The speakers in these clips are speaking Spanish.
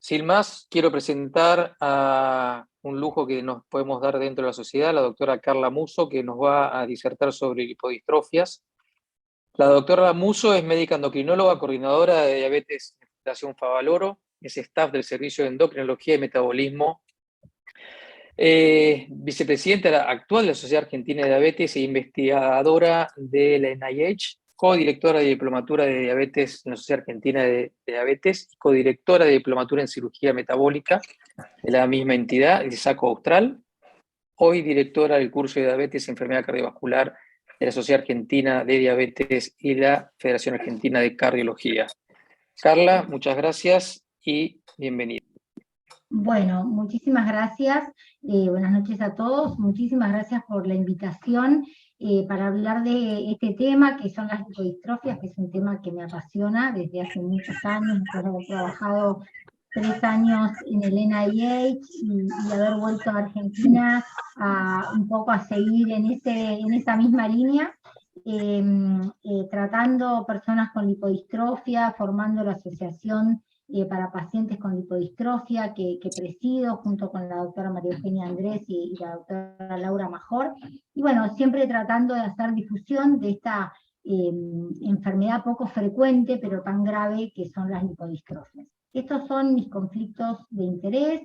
Sin más, quiero presentar a un lujo que nos podemos dar dentro de la sociedad, la doctora Carla Musso, que nos va a disertar sobre lipodistrofias. La doctora Musso es médica endocrinóloga, coordinadora de diabetes en Fundación Favaloro, es staff del Servicio de Endocrinología y Metabolismo, vicepresidenta actual de la Sociedad Argentina de Diabetes e investigadora de la NIH, codirectora de Diplomatura de Diabetes en la Sociedad Argentina de Diabetes y codirectora de Diplomatura en Cirugía Metabólica de la misma entidad, el SACO Austral, hoy directora del curso de Diabetes y Enfermedad Cardiovascular de la Sociedad Argentina de Diabetes y la Federación Argentina de Cardiología. Carla, muchas gracias y bienvenida. Bueno, muchísimas gracias. Buenas noches a todos. Muchísimas gracias por la invitación para hablar de este tema, que son las lipodistrofias, que es un tema que me apasiona desde hace muchos años, después de haber trabajado 3 años en el NIH y haber vuelto a Argentina un poco a seguir en esa misma línea. Tratando personas con lipodistrofia, formando la asociación para pacientes con lipodistrofia que presido junto con la doctora María Eugenia Andrés y la doctora Laura Major, y bueno, siempre tratando de hacer difusión de esta enfermedad poco frecuente pero tan grave que son las lipodistrofias. Estos son mis conflictos de interés.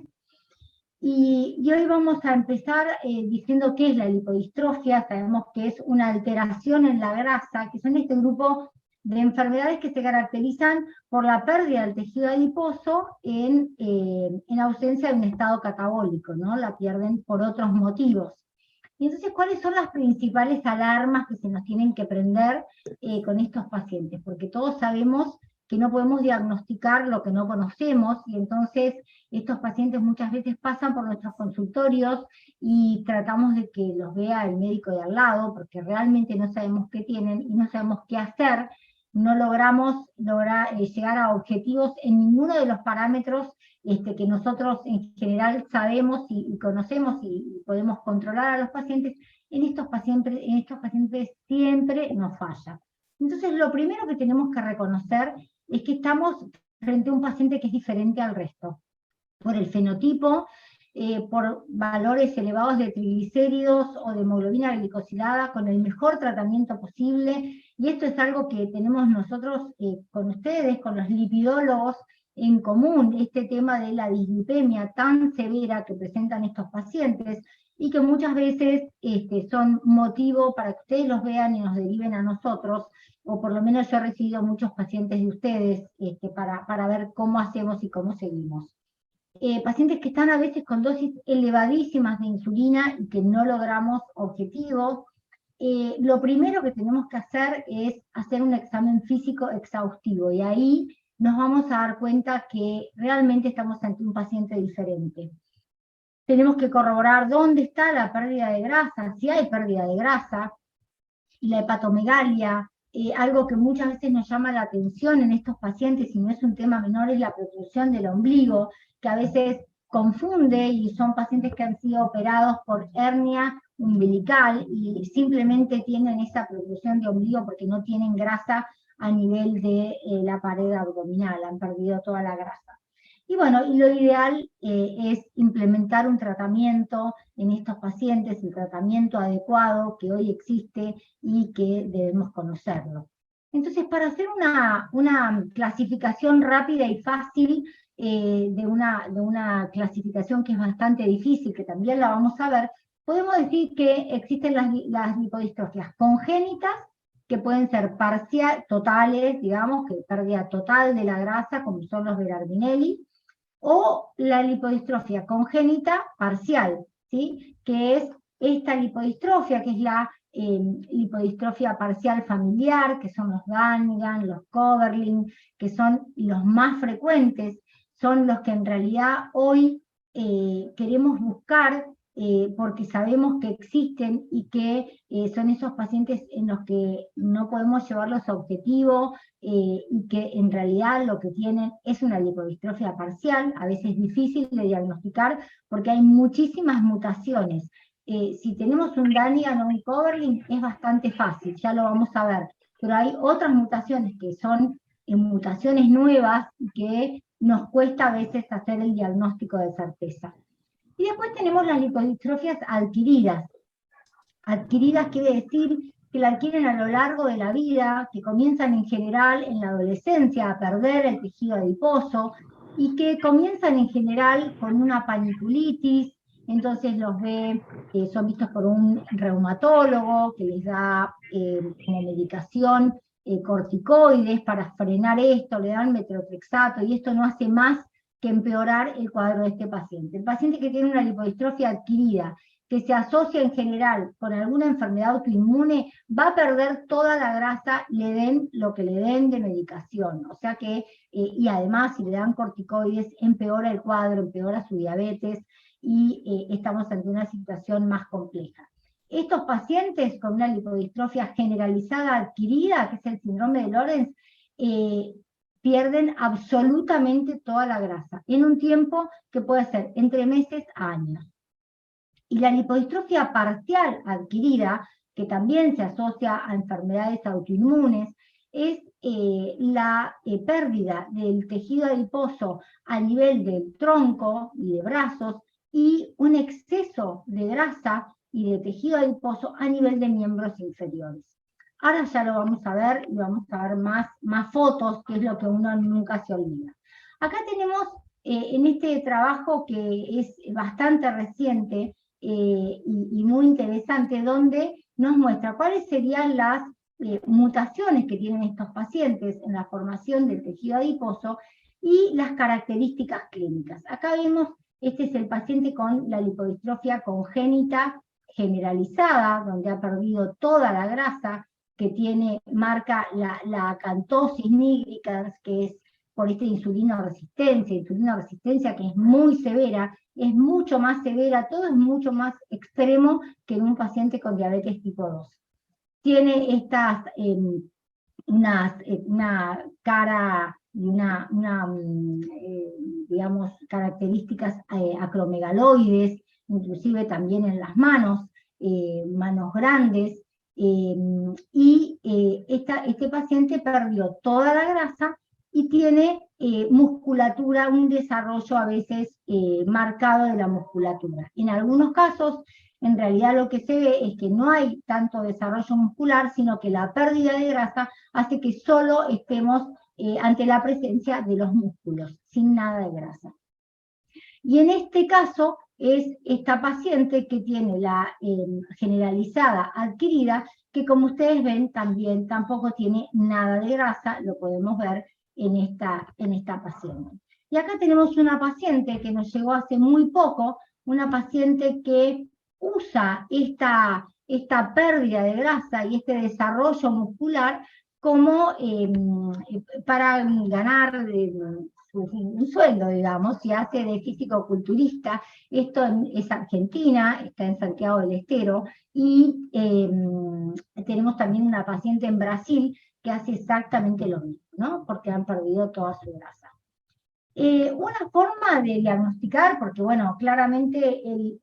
Y hoy vamos a empezar diciendo qué es la lipodistrofia. Sabemos que es una alteración en la grasa, que son este grupo de enfermedades que se caracterizan por la pérdida del tejido adiposo en ausencia de un estado catabólico, ¿no? La pierden por otros motivos. Y entonces, ¿cuáles son las principales alarmas que se nos tienen que prender con estos pacientes? Porque todos sabemos que no podemos diagnosticar lo que no conocemos, y entonces estos pacientes muchas veces pasan por nuestros consultorios y tratamos de que los vea el médico de al lado, porque realmente no sabemos qué tienen y no sabemos qué hacer. No logramos llegar a objetivos en ninguno de los parámetros que nosotros en general sabemos y conocemos y podemos controlar a los pacientes. En estos pacientes siempre nos falla. Entonces, lo primero que tenemos que reconocer es que estamos frente a un paciente que es diferente al resto, por el fenotipo, por valores elevados de triglicéridos o de hemoglobina glicosilada, con el mejor tratamiento posible, y esto es algo que tenemos nosotros con ustedes, con los lipidólogos, en común, este tema de la dislipemia tan severa que presentan estos pacientes, y que muchas veces son motivo para que ustedes los vean y nos deriven a nosotros, o por lo menos yo he recibido muchos pacientes de ustedes para ver cómo hacemos y cómo seguimos. Pacientes que están a veces con dosis elevadísimas de insulina y que no logramos objetivos. Lo primero que tenemos que hacer es hacer un examen físico exhaustivo, y ahí nos vamos a dar cuenta que realmente estamos ante un paciente diferente. Tenemos que corroborar dónde está la pérdida de grasa, si hay pérdida de grasa, la hepatomegalia. Algo que muchas veces nos llama la atención en estos pacientes, y no es un tema menor, es la protrusión del ombligo, que a veces confunde, y son pacientes que han sido operados por hernia umbilical y simplemente tienen esa protrusión de ombligo porque no tienen grasa a nivel de la pared abdominal, han perdido toda la grasa. Y bueno, y lo ideal es implementar un tratamiento en estos pacientes, el tratamiento adecuado que hoy existe y que debemos conocerlo. Entonces, para hacer una clasificación rápida y fácil de una clasificación que es bastante difícil, que también la vamos a ver, podemos decir que existen las lipodistrofias congénitas, que pueden ser totales, digamos, que pérdida total de la grasa, como son los Berardinelli, o la lipodistrofia congénita parcial, ¿sí? Que es esta lipodistrofia, que es la lipodistrofia parcial familiar, que son los Gangan, los Coverling, que son los más frecuentes, son los que en realidad hoy queremos buscar porque sabemos que existen y que son esos pacientes en los que no podemos llevarlos a objetivo y que en realidad lo que tienen es una lipodistrofia parcial, a veces difícil de diagnosticar porque hay muchísimas mutaciones. Si tenemos un Gangan o un Coverling es bastante fácil, ya lo vamos a ver, pero hay otras mutaciones que son mutaciones nuevas que nos cuesta a veces hacer el diagnóstico de certeza. Y después tenemos las lipodistrofias adquiridas. Adquiridas quiere decir que la adquieren a lo largo de la vida, que comienzan en general en la adolescencia a perder el tejido adiposo, y que comienzan en general con una paniculitis. Entonces son vistos por un reumatólogo que les da como medicación corticoides para frenar esto, le dan metotrexato, y esto no hace más que empeorar el cuadro de este paciente. El paciente que tiene una lipodistrofia adquirida, que se asocia en general con alguna enfermedad autoinmune, va a perder toda la grasa, le den lo que le den de medicación. O sea que, y además si le dan corticoides, empeora el cuadro, empeora su diabetes, y estamos ante una situación más compleja. Estos pacientes con una lipodistrofia generalizada adquirida, que es el síndrome de Lorenz, pierden absolutamente toda la grasa, en un tiempo que puede ser entre meses a años. Y la lipodistrofia parcial adquirida, que también se asocia a enfermedades autoinmunes, es la pérdida del tejido adiposo a nivel del tronco y de brazos, y un exceso de grasa y de tejido adiposo a nivel de miembros inferiores. Ahora ya lo vamos a ver, y vamos a ver más fotos, que es lo que uno nunca se olvida. Acá tenemos, en este trabajo que es bastante reciente, y muy interesante, donde nos muestra cuáles serían las mutaciones que tienen estos pacientes en la formación del tejido adiposo y las características clínicas. Acá vemos, este es el paciente con la lipodistrofia congénita generalizada, donde ha perdido toda la grasa, que marca la acantosis nigricans, que es por esta insulinoresistencia que es muy severa, es mucho más severa, todo es mucho más extremo que en un paciente con diabetes tipo 2. Tiene estas, una cara y digamos, características acromegaloides, inclusive también en las manos grandes, y este paciente perdió toda la grasa y tiene musculatura, un desarrollo a veces marcado de la musculatura. En algunos casos, en realidad lo que se ve es que no hay tanto desarrollo muscular, sino que la pérdida de grasa hace que solo estemos ante la presencia de los músculos, sin nada de grasa. Y en este caso es esta paciente que tiene la generalizada adquirida, que como ustedes ven también tampoco tiene nada de grasa, lo podemos ver en esta paciente. Y acá tenemos una paciente que nos llegó hace muy poco, una paciente que usa esta pérdida de grasa y este desarrollo muscular como para ganar un sueldo, digamos, y hace de físico-culturista. Esto es Argentina, está en Santiago del Estero, y tenemos también una paciente en Brasil que hace exactamente lo mismo, ¿no? Porque han perdido toda su grasa. Una forma de diagnosticar, porque bueno, claramente el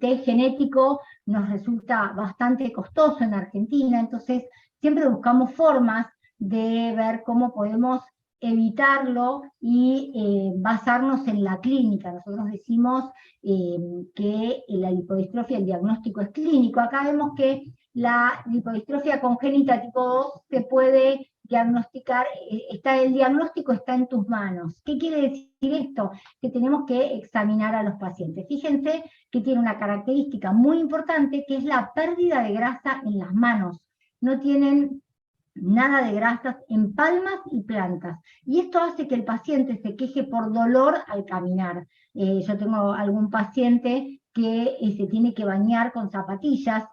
test genético nos resulta bastante costoso en Argentina, entonces siempre buscamos formas de ver cómo podemos evitarlo y basarnos en la clínica. Nosotros decimos que la lipodistrofia, el diagnóstico es clínico. Acá vemos que la lipodistrofia congénita tipo 2 se puede diagnosticar, el diagnóstico está en tus manos. ¿Qué quiere decir esto? Que tenemos que examinar a los pacientes. Fíjense que tiene una característica muy importante, que es la pérdida de grasa en las manos. No tienen nada de grasas en palmas y plantas. Y esto hace que el paciente se queje por dolor al caminar. Yo tengo algún paciente que se tiene que bañar con zapatillas,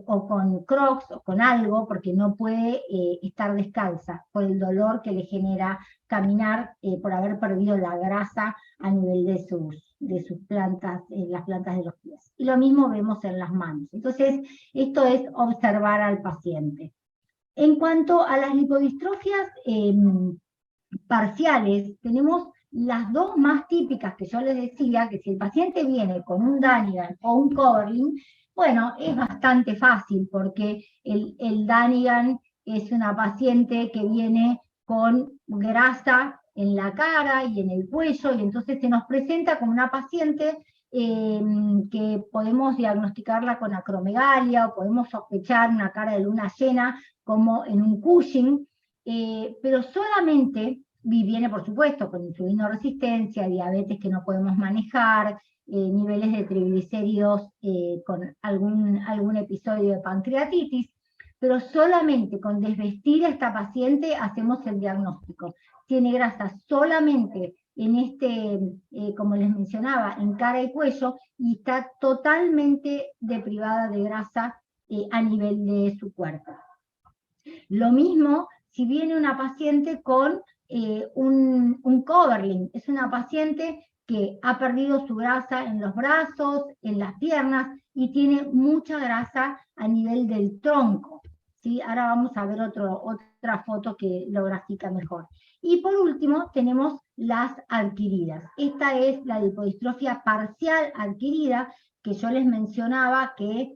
o con crocs o con algo, porque no puede estar descalza por el dolor que le genera caminar, por haber perdido la grasa a nivel de sus plantas, las plantas de los pies. Y lo mismo vemos en las manos. Entonces, esto es observar al paciente. En cuanto a las lipodistrofias parciales, tenemos las dos más típicas que yo les decía, que si el paciente viene con un Danigan o un Coverlin, bueno, es bastante fácil, porque el Danigan es una paciente que viene con grasa en la cara y en el cuello, y entonces se nos presenta como una paciente que podemos diagnosticarla con acromegalia, o podemos sospechar una cara de luna llena como en un Cushing, pero solamente viene, por supuesto, con insulinoresistencia, diabetes que no podemos manejar, niveles de triglicéridos con algún episodio de pancreatitis, pero solamente con desvestir a esta paciente hacemos el diagnóstico. Tiene grasa solamente en como les mencionaba, en cara y cuello, y está totalmente deprivada de grasa a nivel de su cuerpo. Lo mismo si viene una paciente con un Coverling, es una paciente que ha perdido su grasa en los brazos, en las piernas, y tiene mucha grasa a nivel del tronco. ¿Sí? Ahora vamos a ver otra foto que lo grafica mejor. Y por último tenemos las adquiridas. Esta es la lipodistrofia parcial adquirida, que yo les mencionaba que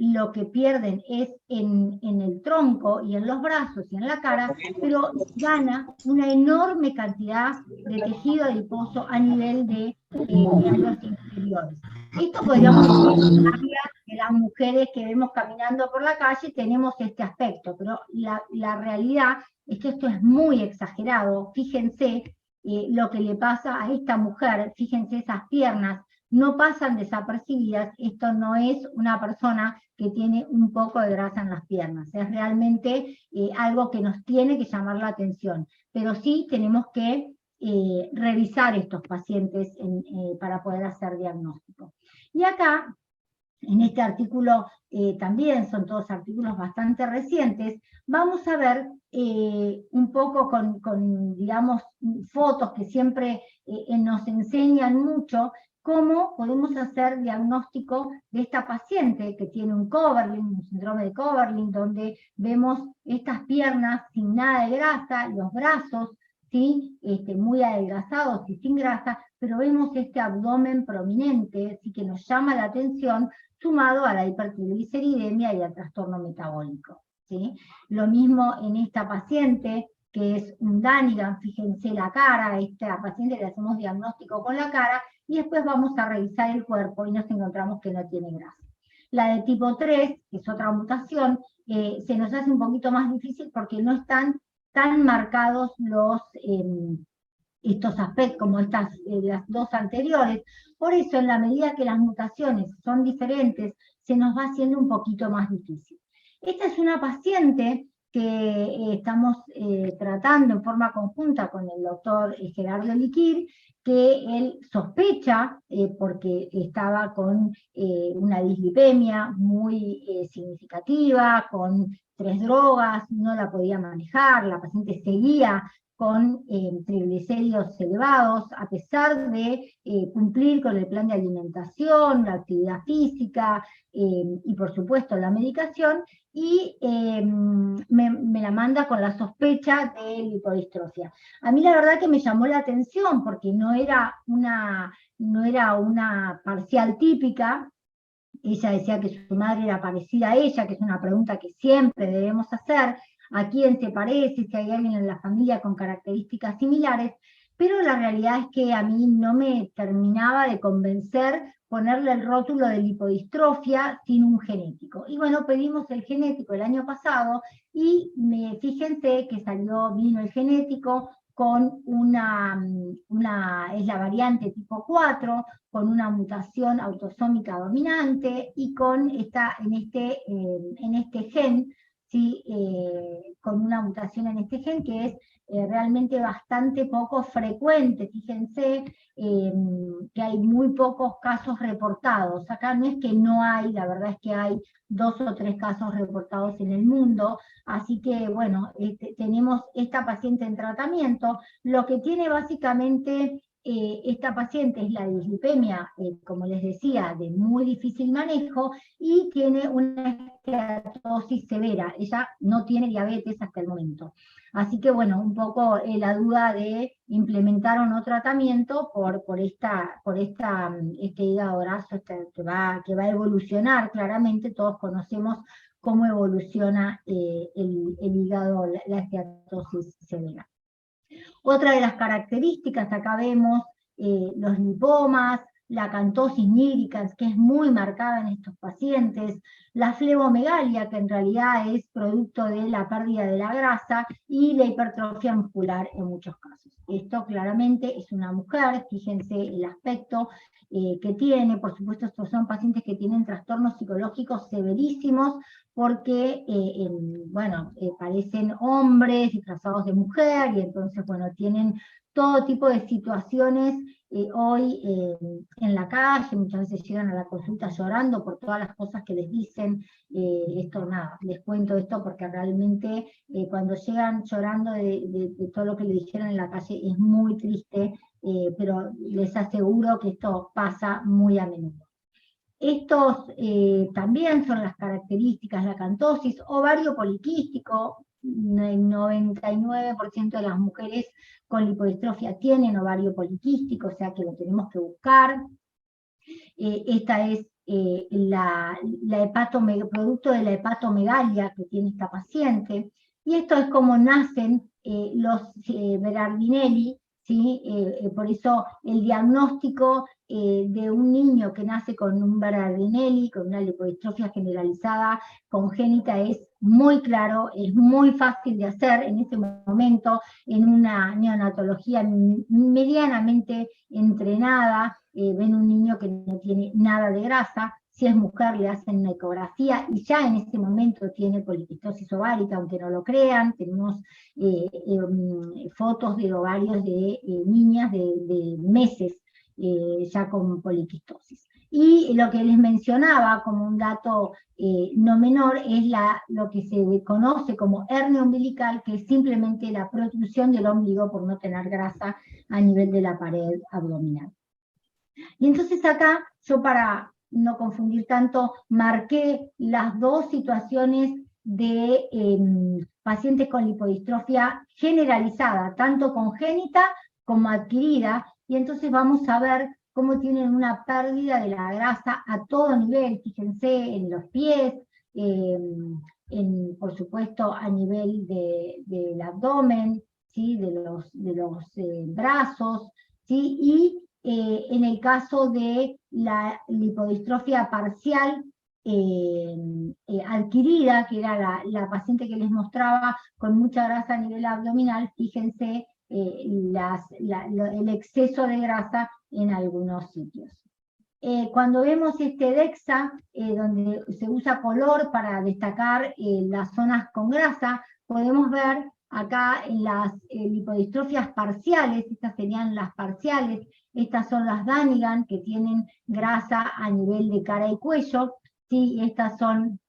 lo que pierden es en el tronco y en los brazos y en la cara, pero gana una enorme cantidad de tejido adiposo a nivel de miembros inferiores. Esto podríamos decir que las mujeres que vemos caminando por la calle tenemos este aspecto, pero la realidad es que esto es muy exagerado. Fíjense lo que le pasa a esta mujer, fíjense esas piernas, no pasan desapercibidas. Esto no es una persona que tiene un poco de grasa en las piernas, es realmente algo que nos tiene que llamar la atención, pero sí tenemos que revisar estos pacientes para poder hacer diagnóstico. Y acá, en este artículo, también son todos artículos bastante recientes, vamos a ver un poco con, digamos, fotos que siempre nos enseñan mucho, cómo podemos hacer diagnóstico de esta paciente que tiene un Coverling, un síndrome de Coverling, donde vemos estas piernas sin nada de grasa, los brazos, ¿sí? Muy adelgazados y sin grasa, pero vemos este abdomen prominente, sí, que nos llama la atención, sumado a la hipertrigliceridemia y al trastorno metabólico. ¿Sí? Lo mismo en esta paciente, que es un Danigan, fíjense la cara, a esta paciente le hacemos diagnóstico con la cara, y después vamos a revisar el cuerpo y nos encontramos que no tiene grasa. La de tipo 3, que es otra mutación, se nos hace un poquito más difícil porque no están tan marcados estos aspectos como las dos anteriores. Por eso, en la medida que las mutaciones son diferentes, se nos va haciendo un poquito más difícil. Esta es una paciente que estamos tratando en forma conjunta con el doctor Gerardo Liquir, que él sospecha, porque estaba con una dislipemia muy significativa, con 3 drogas, no la podía manejar, la paciente seguía con triglicéridos elevados, a pesar de cumplir con el plan de alimentación, la actividad física y por supuesto la medicación, y me la manda con la sospecha de lipodistrofia. A mí la verdad que me llamó la atención porque no era una parcial típica. Ella decía que su madre era parecida a ella, que es una pregunta que siempre debemos hacer, a quién se parece, si hay alguien en la familia con características similares, pero la realidad es que a mí no me terminaba de convencer ponerle el rótulo de lipodistrofia sin un genético. Y bueno, pedimos el genético el año pasado, y fíjense que vino el genético con es la variante tipo 4, con una mutación autosómica dominante, y en este gen, ¿sí? Con una mutación en este gen que es realmente bastante poco frecuente. Fíjense que hay muy pocos casos reportados. Acá no es que no hay, la verdad es que hay 2 o 3 casos reportados en el mundo, así que bueno, tenemos esta paciente en tratamiento. Lo que tiene básicamente esta paciente es la dislipemia, como les decía, de muy difícil manejo, y tiene una esteatosis severa. Ella no tiene diabetes hasta el momento. Así que bueno, un poco la duda de implementar o no tratamiento por este hígado graso que va a evolucionar claramente. Todos conocemos cómo evoluciona el hígado, la esteatosis severa. Otra de las características, acá vemos los lipomas, la acantosis nigricans, que es muy marcada en estos pacientes, la flebomegalia, que en realidad es producto de la pérdida de la grasa, y la hipertrofia muscular en muchos casos. Esto claramente es una mujer, fíjense el aspecto que tiene. Por supuesto, estos son pacientes que tienen trastornos psicológicos severísimos, porque, bueno, parecen hombres disfrazados de mujer, y entonces, bueno, tienen todo tipo de situaciones hoy en la calle. Muchas veces llegan a la consulta llorando por todas las cosas que les dicen. Esto nada, les cuento esto porque realmente cuando llegan llorando de todo lo que le dijeron en la calle es muy triste, pero les aseguro que esto pasa muy a menudo. Estos también son las características, la acantosis, ovario poliquístico. El 99% de las mujeres con lipodistrofia tienen ovario poliquístico, o sea que lo tenemos que buscar. Esta es producto de la hepatomegalia que tiene esta paciente, y esto es como nacen los Berardinelli, ¿sí? Por eso el diagnóstico de un niño que nace con un Berardinelli, con una lipodistrofia generalizada congénita, es muy claro, es muy fácil de hacer en este momento en una neonatología medianamente entrenada. Ven un niño que no tiene nada de grasa. Si es mujer, le hacen una ecografía y ya en este momento tiene poliquistosis ovárica, aunque no lo crean. Tenemos fotos de ovarios de niñas de meses ya con poliquistosis. Y lo que les mencionaba como un dato no menor es lo que se conoce como hernia umbilical, que es simplemente la protrusión del ombligo por no tener grasa a nivel de la pared abdominal. Y entonces acá, yo para no confundir tanto, marqué las dos situaciones de pacientes con lipodistrofia generalizada, tanto congénita como adquirida, y entonces vamos a ver cómo tienen una pérdida de la grasa a todo nivel. Fíjense en los pies, por supuesto a nivel del abdomen, ¿sí? de los brazos, ¿sí? Y en el caso de la lipodistrofia parcial adquirida, que era la paciente que les mostraba con mucha grasa a nivel abdominal, fíjense el exceso de grasa en algunos sitios. Cuando vemos este DEXA, donde se usa color para destacar las zonas con grasa, podemos ver acá en las lipodistrofias parciales. Estas serían las parciales. Estas son las Danigan, que tienen grasa a nivel de cara y cuello, ¿sí? Estas son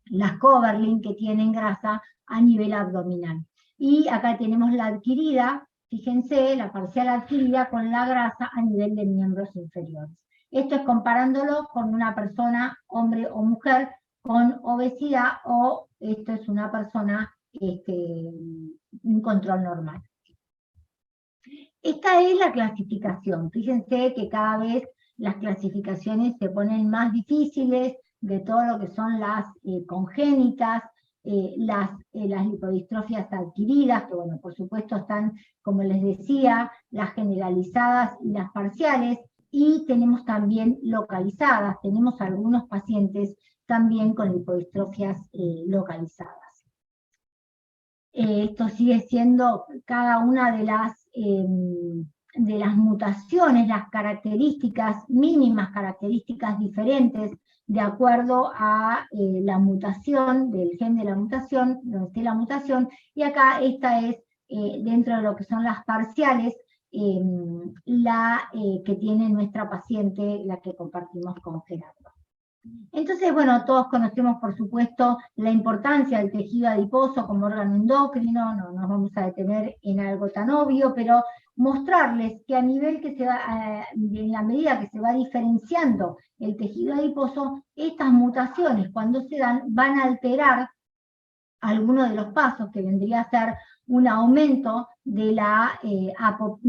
las Coverlin, que tienen grasa a nivel abdominal. Y acá tenemos la adquirida, fíjense, la parcial adquirida con la grasa a nivel de miembros inferiores. Esto es comparándolo con una persona, hombre o mujer, con obesidad, o esto es una persona, un control normal. Esta es la clasificación. Fíjense que cada vez las clasificaciones se ponen más difíciles, de todo lo que son las congénitas, las lipodistrofias adquiridas, que bueno, por supuesto están, como les decía, las generalizadas y las parciales, y tenemos también localizadas. Tenemos algunos pacientes también con lipodistrofias localizadas. Esto sigue siendo cada una de las mutaciones, las características mínimas, características diferentes de acuerdo a la mutación, del gen de la mutación, donde esté la mutación, y acá esta es, dentro de lo que son las parciales, la que tiene nuestra paciente, la que compartimos con Gerardo. Entonces, bueno, todos conocemos, por supuesto, la importancia del tejido adiposo como órgano endocrino. No nos vamos a detener en algo tan obvio, pero mostrarles que a nivel que se va, en la medida que se va diferenciando el tejido adiposo, estas mutaciones, cuando se dan, van a alterar algunos de los pasos, que vendría a ser un aumento de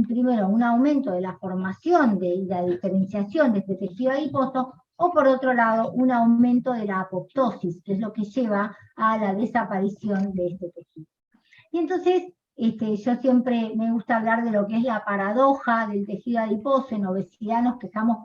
primero un aumento de la formación de la diferenciación de este tejido adiposo, o por otro lado, un aumento de la apoptosis, que es lo que lleva a la desaparición de este tejido. Y entonces, yo siempre me gusta hablar de lo que es la paradoja del tejido adiposo. En obesidad nos quejamos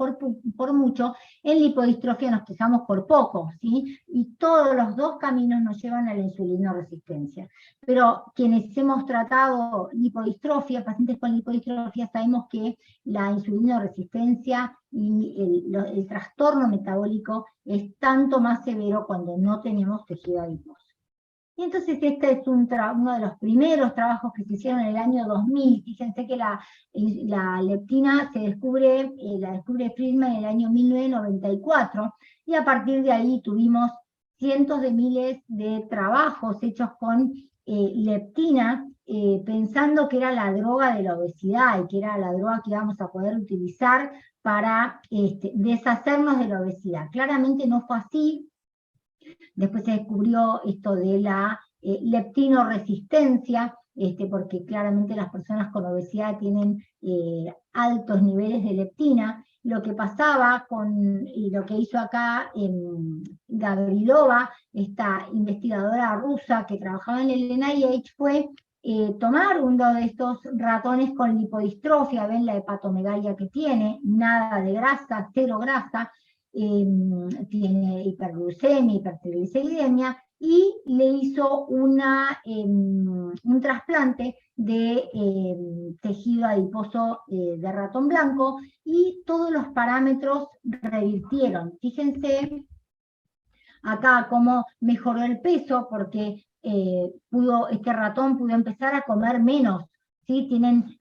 por mucho, en lipodistrofia nos quejamos por poco, ¿sí? Y todos los dos caminos nos llevan a la insulinoresistencia. Pero quienes hemos tratado lipodistrofia, pacientes con lipodistrofia, sabemos que la insulinoresistencia y el trastorno metabólico es tanto más severo cuando no tenemos tejido adiposo. Y entonces este es uno de los primeros trabajos que se hicieron en el año 2000. Fíjense que la leptina la descubre Friedman en el año 1994, y a partir de ahí tuvimos cientos de miles de trabajos hechos con leptina, pensando que era la droga de la obesidad y que era la droga que íbamos a poder utilizar para deshacernos de la obesidad. Claramente no fue así. Después se descubrió esto de la leptinoresistencia, porque claramente las personas con obesidad tienen altos niveles de leptina. Lo que pasaba y lo que hizo acá Gavrilova, esta investigadora rusa que trabajaba en el NIH, fue tomar uno de estos ratones con lipodistrofia, ven la hepatomegalia que tiene, nada de grasa, cero grasa, tiene hiperglucemia, hipertrigliceridemia, y le hizo un trasplante de tejido adiposo de ratón blanco, y todos los parámetros revirtieron. Fíjense acá cómo mejoró el peso, porque este ratón pudo empezar a comer menos. ¿Sí?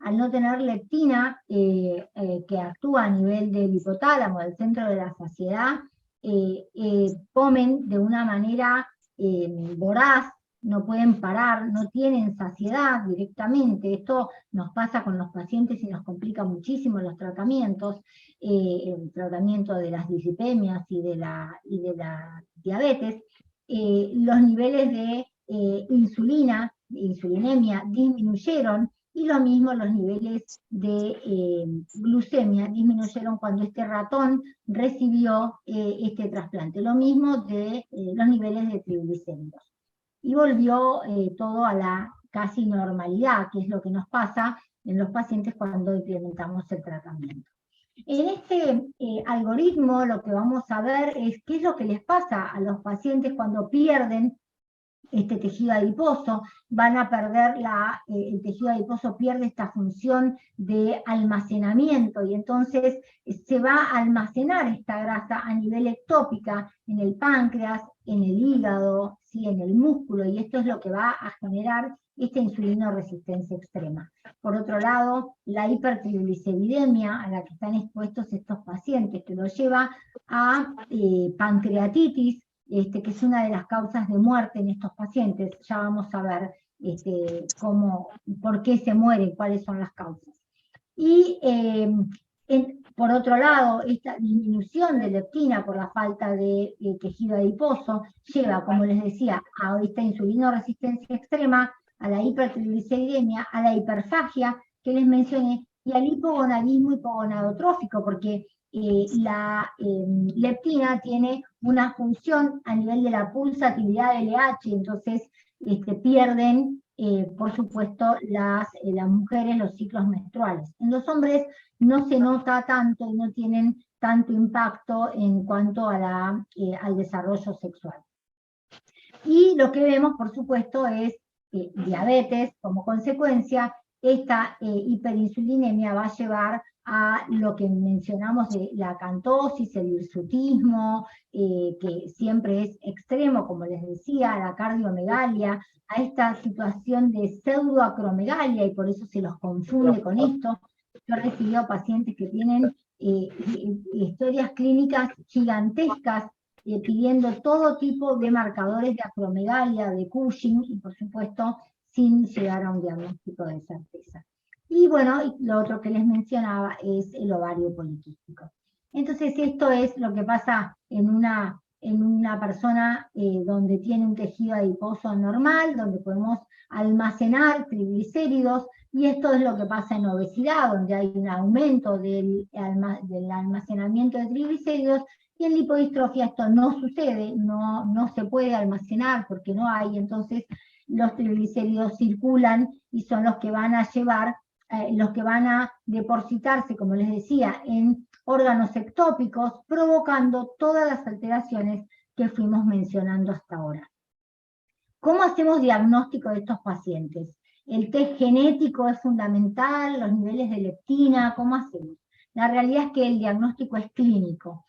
Al no tener leptina, que actúa a nivel del hipotálamo, del centro de la saciedad, comen de una manera voraz, no pueden parar, no tienen saciedad directamente. Esto nos pasa con los pacientes y nos complica muchísimo los tratamientos, el tratamiento de las dislipemias y de la diabetes. Los niveles de insulinemia disminuyeron, y lo mismo los niveles de glucemia disminuyeron cuando este ratón recibió este trasplante. Lo mismo de los niveles de triglicéridos. Y volvió todo a la casi normalidad, que es lo que nos pasa en los pacientes cuando implementamos el tratamiento. En este algoritmo lo que vamos a ver es qué es lo que les pasa a los pacientes cuando pierden este tejido adiposo. Van a perder el tejido adiposo pierde esta función de almacenamiento, y entonces se va a almacenar esta grasa a nivel ectópica en el páncreas, en el hígado, ¿sí? En el músculo, y esto es lo que va a generar esta insulinoresistencia extrema. Por otro lado, la hipertrigliceridemia a la que están expuestos estos pacientes, que los lleva a pancreatitis, que es una de las causas de muerte en estos pacientes. Ya vamos a ver por qué se mueren, cuáles son las causas. Y por otro lado, esta disminución de leptina por la falta de tejido adiposo lleva, como les decía, a esta insulinoresistencia extrema, a la hipertrigliceridemia, a la hiperfagia que les mencioné, y al hipogonadismo hipogonadotrófico, porque la leptina tiene una función a nivel de la pulsatividad del LH, entonces pierden, por supuesto, las mujeres los ciclos menstruales. En los hombres no se nota tanto y no tienen tanto impacto en cuanto a al desarrollo sexual. Y lo que vemos, por supuesto, es diabetes como consecuencia. Esta hiperinsulinemia va a llevar a lo que mencionamos de la acantosis, el hirsutismo, que siempre es extremo, como les decía, a la cardiomegalia, a esta situación de pseudoacromegalia, y por eso se los confunde con esto. Yo he recibido pacientes que tienen historias clínicas gigantescas, pidiendo todo tipo de marcadores de acromegalia, de Cushing, y por supuesto sin llegar a un diagnóstico de certeza. Y bueno, lo otro que les mencionaba es el ovario poliquístico. Entonces esto es lo que pasa en una persona donde tiene un tejido adiposo normal, donde podemos almacenar triglicéridos, y esto es lo que pasa en obesidad, donde hay un aumento del almacenamiento de triglicéridos, Y en lipodistrofia esto no sucede, no se puede almacenar porque no hay, entonces los triglicéridos circulan y son los que van a llevar, los que van a depositarse, como les decía, en órganos ectópicos, provocando todas las alteraciones que fuimos mencionando hasta ahora. ¿Cómo hacemos diagnóstico de estos pacientes? El test genético es fundamental, los niveles de leptina, ¿cómo hacemos? La realidad es que el diagnóstico es clínico.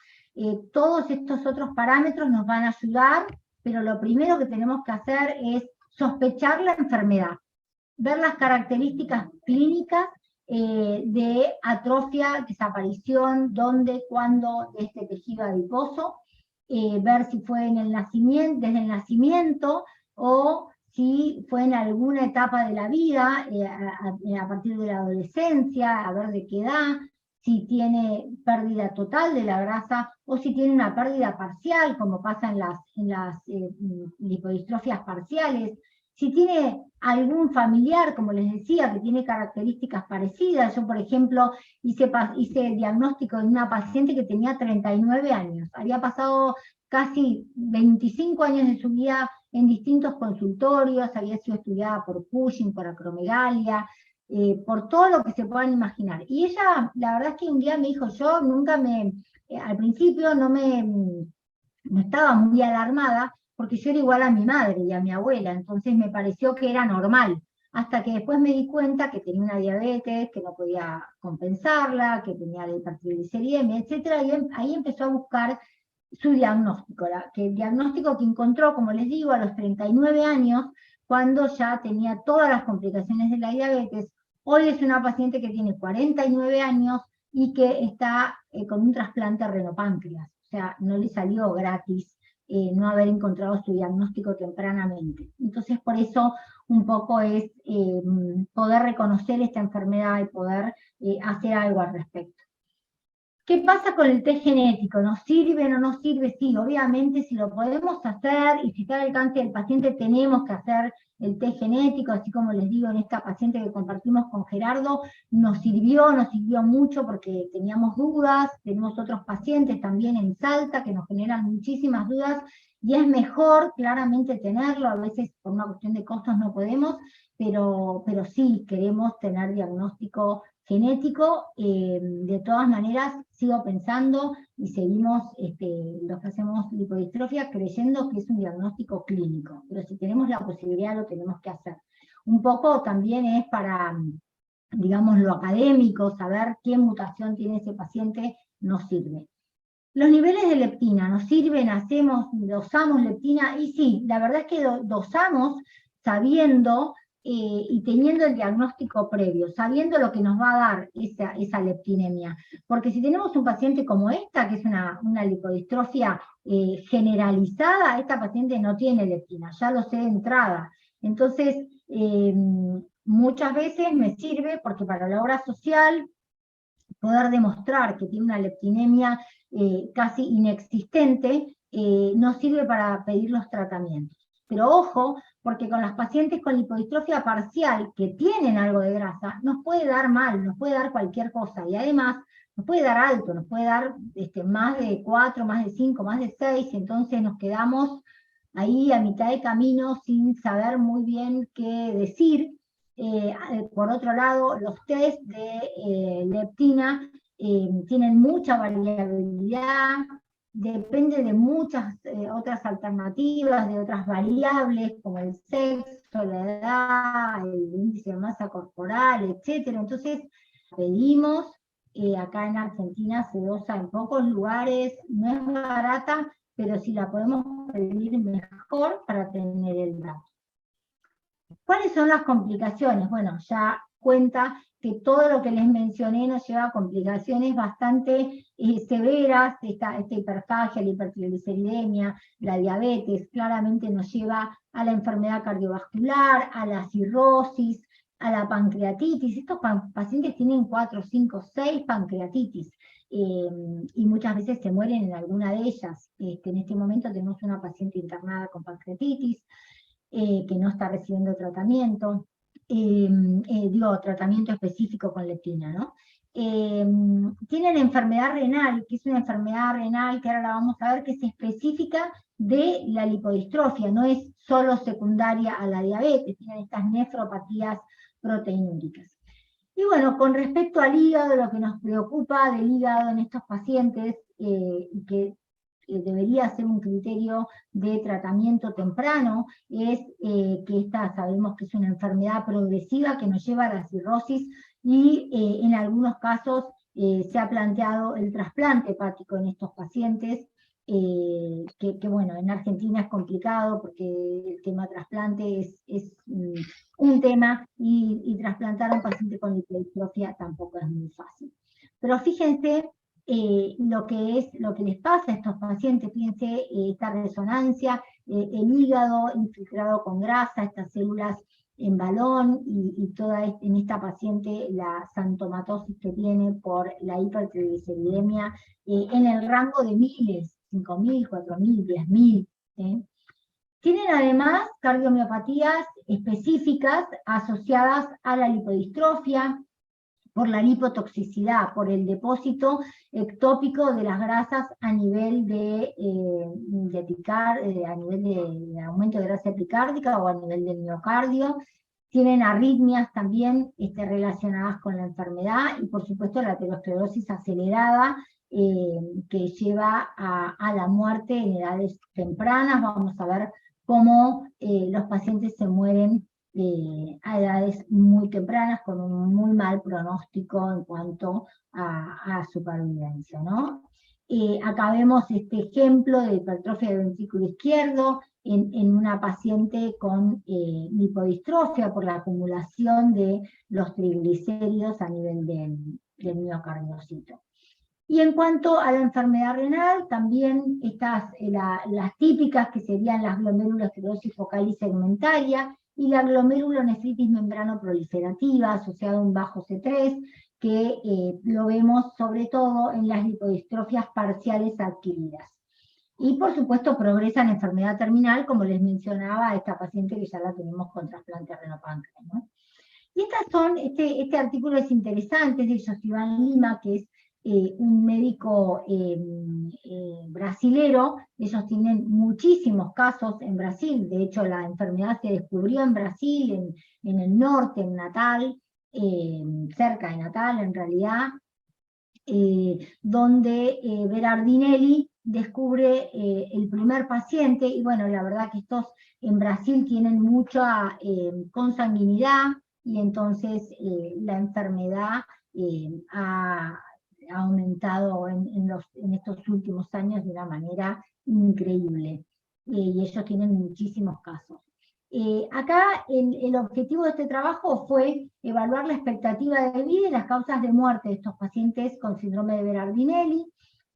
Todos estos otros parámetros nos van a ayudar, pero lo primero que tenemos que hacer es sospechar la enfermedad, ver las características clínicas de atrofia, desaparición, dónde, cuándo de este tejido adiposo, ver si fue en el nacimiento, desde el nacimiento, o si fue en alguna etapa de la vida, a partir de la adolescencia, a ver de qué edad, si tiene pérdida total de la grasa o si tiene una pérdida parcial, como pasa en las lipodistrofias parciales, si tiene algún familiar, como les decía, que tiene características parecidas. Yo, por ejemplo, hice el diagnóstico de una paciente que tenía 39 años, había pasado casi 25 años de su vida en distintos consultorios, había sido estudiada por Cushing, por acromegalia, por todo lo que se puedan imaginar. Y ella, la verdad es que un día me dijo, yo nunca al principio no estaba muy alarmada, porque yo era igual a mi madre y a mi abuela, entonces me pareció que era normal, hasta que después me di cuenta que tenía una diabetes, que no podía compensarla, que tenía la hipertrigliceridemia, etcétera, y ahí empezó a buscar su diagnóstico, el diagnóstico que encontró, como les digo, a los 39 años, cuando ya tenía todas las complicaciones de la diabetes. Hoy es una paciente que tiene 49 años y que está con un trasplante renopáncreas, o sea, no le salió gratis no haber encontrado su diagnóstico tempranamente. Entonces, por eso un poco es poder reconocer esta enfermedad y poder hacer algo al respecto. ¿Qué pasa con el test genético? ¿Nos sirve o no nos sirve? Sí, obviamente si lo podemos hacer y si está al alcance del paciente tenemos que hacer el test genético, así como les digo en esta paciente que compartimos con Gerardo, nos sirvió mucho porque teníamos dudas, tenemos otros pacientes también en Salta que nos generan muchísimas dudas y es mejor claramente tenerlo, a veces por una cuestión de costos no podemos, pero sí queremos tener diagnóstico genético. De todas maneras sigo pensando y seguimos los que hacemos lipodistrofia creyendo que es un diagnóstico clínico, pero si tenemos la posibilidad lo tenemos que hacer. Un poco también es para, digamos, lo académico, saber qué mutación tiene ese paciente nos sirve. Los niveles de leptina nos sirven, dosamos leptina, y sí, la verdad es que dosamos sabiendo y teniendo el diagnóstico previo, sabiendo lo que nos va a dar esa leptinemia. Porque si tenemos un paciente como esta, que es una lipodistrofia generalizada, esta paciente no tiene leptina, ya lo sé de entrada. Entonces, muchas veces me sirve porque para la obra social, poder demostrar que tiene una leptinemia casi inexistente, nos sirve para pedir los tratamientos. Pero ojo, porque con las pacientes con lipodistrofia parcial que tienen algo de grasa, nos puede dar mal, nos puede dar cualquier cosa, y además nos puede dar alto, nos puede dar más de 4, más de 5, más de 6, entonces nos quedamos ahí a mitad de camino sin saber muy bien qué decir. Por otro lado, los test de leptina tienen mucha variabilidad, depende de muchas otras alternativas, de otras variables como el sexo, la edad, el índice de masa corporal, etc. Entonces pedimos, acá en Argentina se dosa en pocos lugares, no es barata, pero si la podemos pedir mejor para tener el dato. ¿Cuáles son las complicaciones? Bueno, ya cuenta que todo lo que les mencioné nos lleva a complicaciones bastante severas, esta hiperfagia, la hipertrigliceridemia, la diabetes, claramente nos lleva a la enfermedad cardiovascular, a la cirrosis, a la pancreatitis. Estos pacientes tienen 4, 5, 6 pancreatitis, y muchas veces se mueren en alguna de ellas. En este momento tenemos una paciente internada con pancreatitis, que no está recibiendo tratamiento, tratamiento específico con leptina, ¿no? tienen enfermedad renal, que es una enfermedad renal que ahora la vamos a ver, que es específica de la lipodistrofia, no es solo secundaria a la diabetes, tienen estas nefropatías proteinúricas. Y bueno, con respecto al hígado, lo que nos preocupa del hígado en estos pacientes, y que debería ser un criterio de tratamiento temprano, es que esta sabemos que es una enfermedad progresiva que nos lleva a la cirrosis, y en algunos casos se ha planteado el trasplante hepático en estos pacientes, que bueno, en Argentina es complicado porque el tema trasplante es un tema, y trasplantar a un paciente con lipodistrofia tampoco es muy fácil. Pero fíjense lo que les pasa a estos pacientes, fíjense esta resonancia, el hígado infiltrado con grasa, estas células en balón, y toda en esta paciente la xantomatosis que tiene por la hipertrigliceridemia en el rango de miles, 5.000, 4.000, 10.000. Tienen además cardiomiopatías específicas asociadas a la lipodistrofia, por la lipotoxicidad, por el depósito ectópico de las grasas a nivel de aumento de grasa epicárdica o a nivel del miocardio. Tienen arritmias también relacionadas con la enfermedad, y por supuesto la aterosclerosis acelerada, que lleva a la muerte en edades tempranas. Vamos a ver cómo los pacientes se mueren a edades muy tempranas, con un muy mal pronóstico en cuanto a supervivencia, ¿no? Acá vemos este ejemplo de hipertrofia del ventrículo izquierdo en una paciente con lipodistrofia por la acumulación de los triglicéridos a nivel del miocardiocito. Y en cuanto a la enfermedad renal, también las típicas, que serían las glomerulosclerosis focal y segmentaria, y la glomerulonefritis membrano proliferativa, asociada a un bajo C3, que lo vemos sobre todo en las lipodistrofias parciales adquiridas. Y por supuesto progresa en enfermedad terminal, como les mencionaba a esta paciente que ya la tenemos con trasplante renopáncreas, ¿no? Y estas son, este artículo es interesante, es de Josiván Lima, que es un médico brasilero. Ellos tienen muchísimos casos en Brasil, de hecho la enfermedad se descubrió en Brasil, en el norte, en Natal, cerca de Natal en realidad, donde Berardinelli descubre el primer paciente, y bueno, la verdad que estos en Brasil tienen mucha consanguinidad, y entonces la enfermedad ha aumentado en estos últimos años de una manera increíble, y ellos tienen muchísimos casos. Acá el objetivo de este trabajo fue evaluar la expectativa de vida y las causas de muerte de estos pacientes con síndrome de Berardinelli.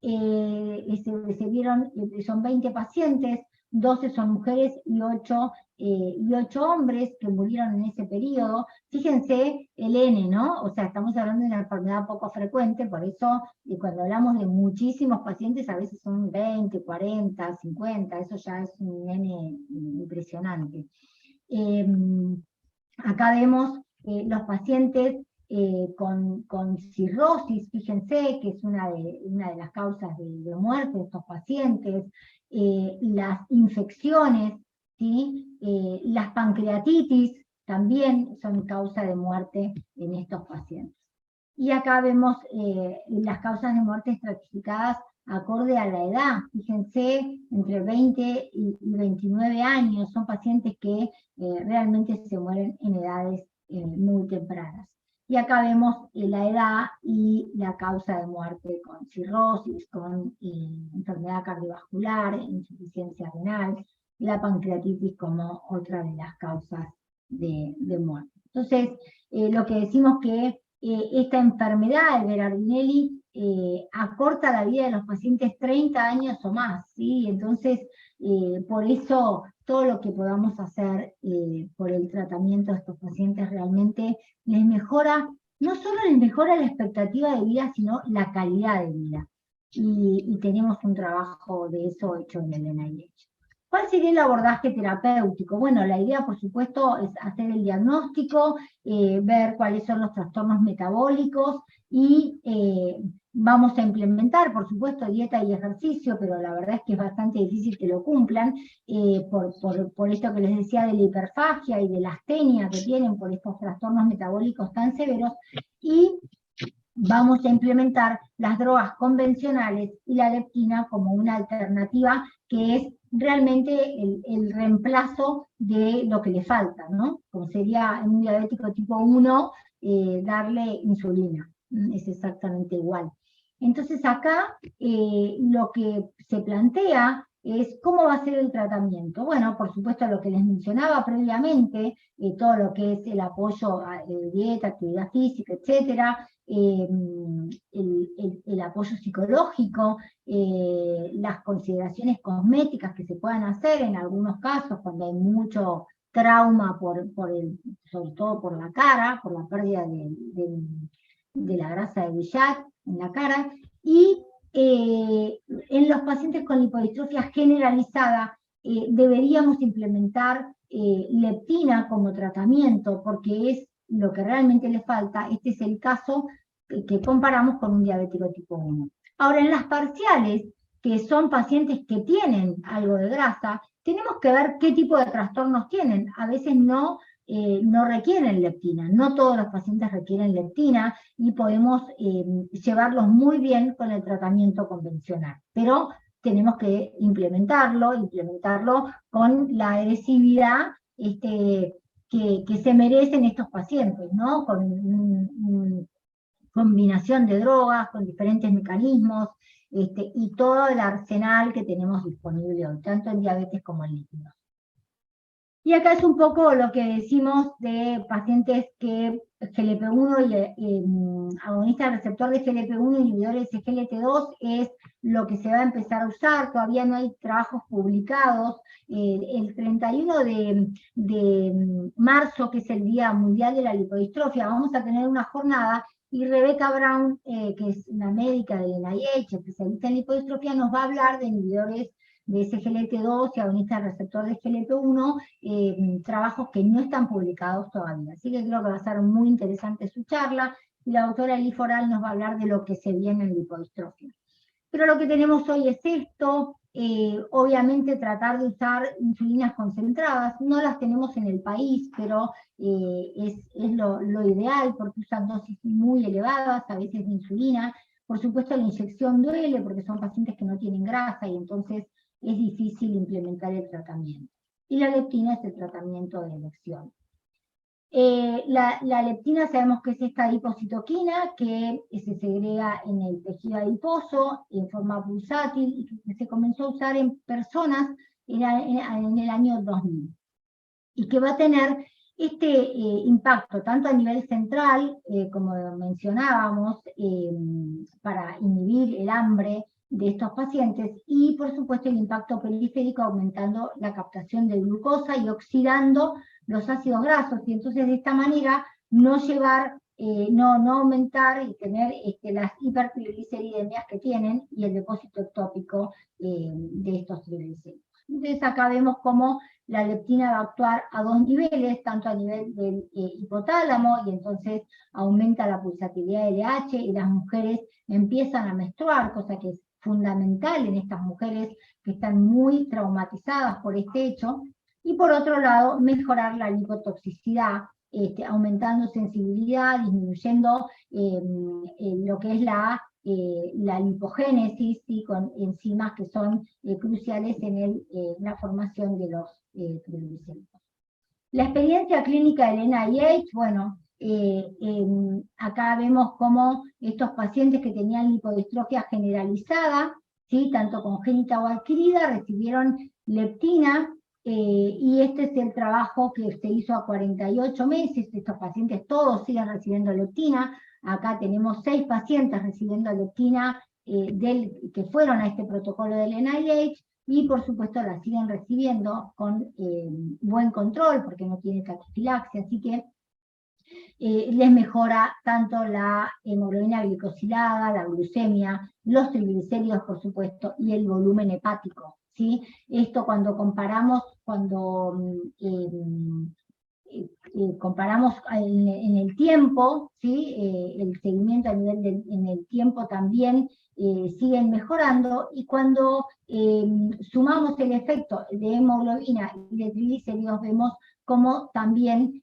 Se vieron, son 20 pacientes, 12 son mujeres y 8 hombres que murieron en ese periodo. Fíjense el N, ¿no? O sea, estamos hablando de una enfermedad poco frecuente, por eso cuando hablamos de muchísimos pacientes, a veces son 20, 40, 50, eso ya es un N impresionante. Acá vemos los pacientes con cirrosis, fíjense que es una de las causas de muerte de estos pacientes, las infecciones, ¿sí? Las pancreatitis también son causa de muerte en estos pacientes. Y acá vemos las causas de muerte estratificadas acorde a la edad. Fíjense, entre 20 y 29 años, son pacientes que realmente se mueren en edades muy tempranas. Y acá vemos la edad y la causa de muerte con cirrosis, con enfermedad cardiovascular, insuficiencia renal, la pancreatitis como otra de las causas de muerte. Entonces, lo que decimos que esta enfermedad, el Berardinelli, acorta la vida de los pacientes 30 años o más, ¿sí? Entonces, por eso todo lo que podamos hacer por el tratamiento de estos pacientes realmente les mejora, no solo les mejora la expectativa de vida, sino la calidad de vida. Y tenemos un trabajo de eso hecho en el NIH. ¿Cuál sería el abordaje terapéutico? Bueno, la idea, por supuesto, es hacer el diagnóstico, ver cuáles son los trastornos metabólicos y vamos a implementar, por supuesto, dieta y ejercicio, pero la verdad es que es bastante difícil que lo cumplan por esto que les decía de la hiperfagia y de la astenia que tienen por estos trastornos metabólicos tan severos, y vamos a implementar las drogas convencionales y la leptina como una alternativa que es realmente el reemplazo de lo que le falta, ¿no? Como sería en un diabético tipo 1 darle insulina, es exactamente igual. Entonces acá lo que se plantea es cómo va a ser el tratamiento. Bueno, por supuesto lo que les mencionaba previamente, todo lo que es el apoyo a dieta, actividad física, etcétera, el apoyo psicológico, las consideraciones cosméticas que se puedan hacer en algunos casos cuando hay mucho trauma, sobre todo por la cara, por la pérdida de la grasa de Billat en la cara, y en los pacientes con lipodistrofia generalizada deberíamos implementar leptina como tratamiento, porque es lo que realmente le falta. Este es el caso que comparamos con un diabético tipo 1. Ahora, en las parciales, que son pacientes que tienen algo de grasa, tenemos que ver qué tipo de trastornos tienen. A veces no requieren leptina, no todos los pacientes requieren leptina y podemos llevarlos muy bien con el tratamiento convencional, pero tenemos que implementarlo con la agresividad que se merecen estos pacientes, ¿no? Con una combinación de drogas, con diferentes mecanismos, y todo el arsenal que tenemos disponible hoy, tanto en diabetes como en lípidos. Y acá es un poco lo que decimos de pacientes que GLP-1 y agonista receptor de GLP-1, inhibidores de SGLT2 es lo que se va a empezar a usar. Todavía no hay trabajos publicados. El 31 de marzo, que es el Día Mundial de la Lipodistrofia, vamos a tener una jornada y Rebecca Brown, que es una médica del NIH, especialista en lipodistrofia, nos va a hablar de inhibidores de SGLT2 y agonista receptor de SGLT1, trabajos que no están publicados todavía. Así que creo que va a ser muy interesante su charla, y la doctora Eli Foral nos va a hablar de lo que se viene en lipodistrofia. Pero lo que tenemos hoy es esto, obviamente tratar de usar insulinas concentradas, no las tenemos en el país, pero es lo ideal porque usan dosis muy elevadas, a veces de insulina. Por supuesto la inyección duele porque son pacientes que no tienen grasa y entonces es difícil implementar el tratamiento. Y la leptina es el tratamiento de elección. La leptina sabemos que es esta adipocitoquina que se segrega en el tejido adiposo en forma pulsátil y que se comenzó a usar en personas en el año 2000. Y que va a tener este impacto tanto a nivel central, como mencionábamos, para inhibir el hambre de estos pacientes, y por supuesto el impacto periférico aumentando la captación de glucosa y oxidando los ácidos grasos, y entonces de esta manera no aumentar y tener las hipertrigliceridemias que tienen y el depósito ectópico de estos triglicéridos. Entonces acá vemos cómo la leptina va a actuar a dos niveles, tanto a nivel del hipotálamo, y entonces aumenta la pulsatilidad de LH y las mujeres empiezan a menstruar, cosa que es fundamental en estas mujeres que están muy traumatizadas por este hecho. Y por otro lado, mejorar la lipotoxicidad, aumentando sensibilidad, disminuyendo lo que es la lipogénesis, ¿sí? Con enzimas que son cruciales en la formación de los triglicéridos. La experiencia clínica del NIH, bueno, acá vemos cómo estos pacientes que tenían lipodistrofia generalizada, ¿sí? Tanto congénita o adquirida, recibieron leptina, y este es el trabajo que se hizo a 48 meses, estos pacientes todos siguen recibiendo leptina. Acá tenemos 6 pacientes recibiendo leptina que fueron a este protocolo del NIH, y por supuesto la siguen recibiendo con buen control porque no tiene taquifilaxia, así que les mejora tanto la hemoglobina glicosilada, la glucemia, los triglicéridos por supuesto, y el volumen hepático, ¿sí? Esto cuando comparamos, comparamos en el tiempo, ¿sí? El seguimiento a nivel en el tiempo también siguen mejorando, y cuando sumamos el efecto de hemoglobina y de triglicéridos, vemos cómo también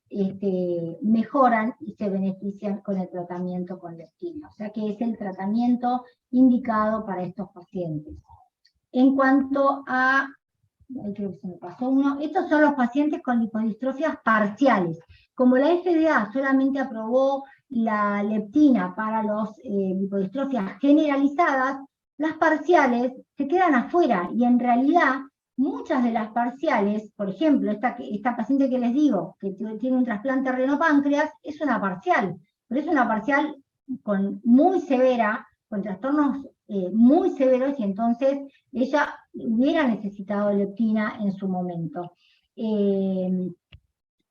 mejoran y se benefician con el tratamiento con leptina. O sea que es el tratamiento indicado para estos pacientes. En cuanto a, creo que se me pasó uno, estos son los pacientes con lipodistrofias parciales. Como la FDA solamente aprobó la leptina para los lipodistrofias generalizadas, las parciales se quedan afuera, y en realidad muchas de las parciales, por ejemplo, esta paciente que les digo, que tiene un trasplante renopáncreas, es una parcial, pero es una parcial muy severa, con trastornos muy severos, y entonces ella hubiera necesitado leptina en su momento.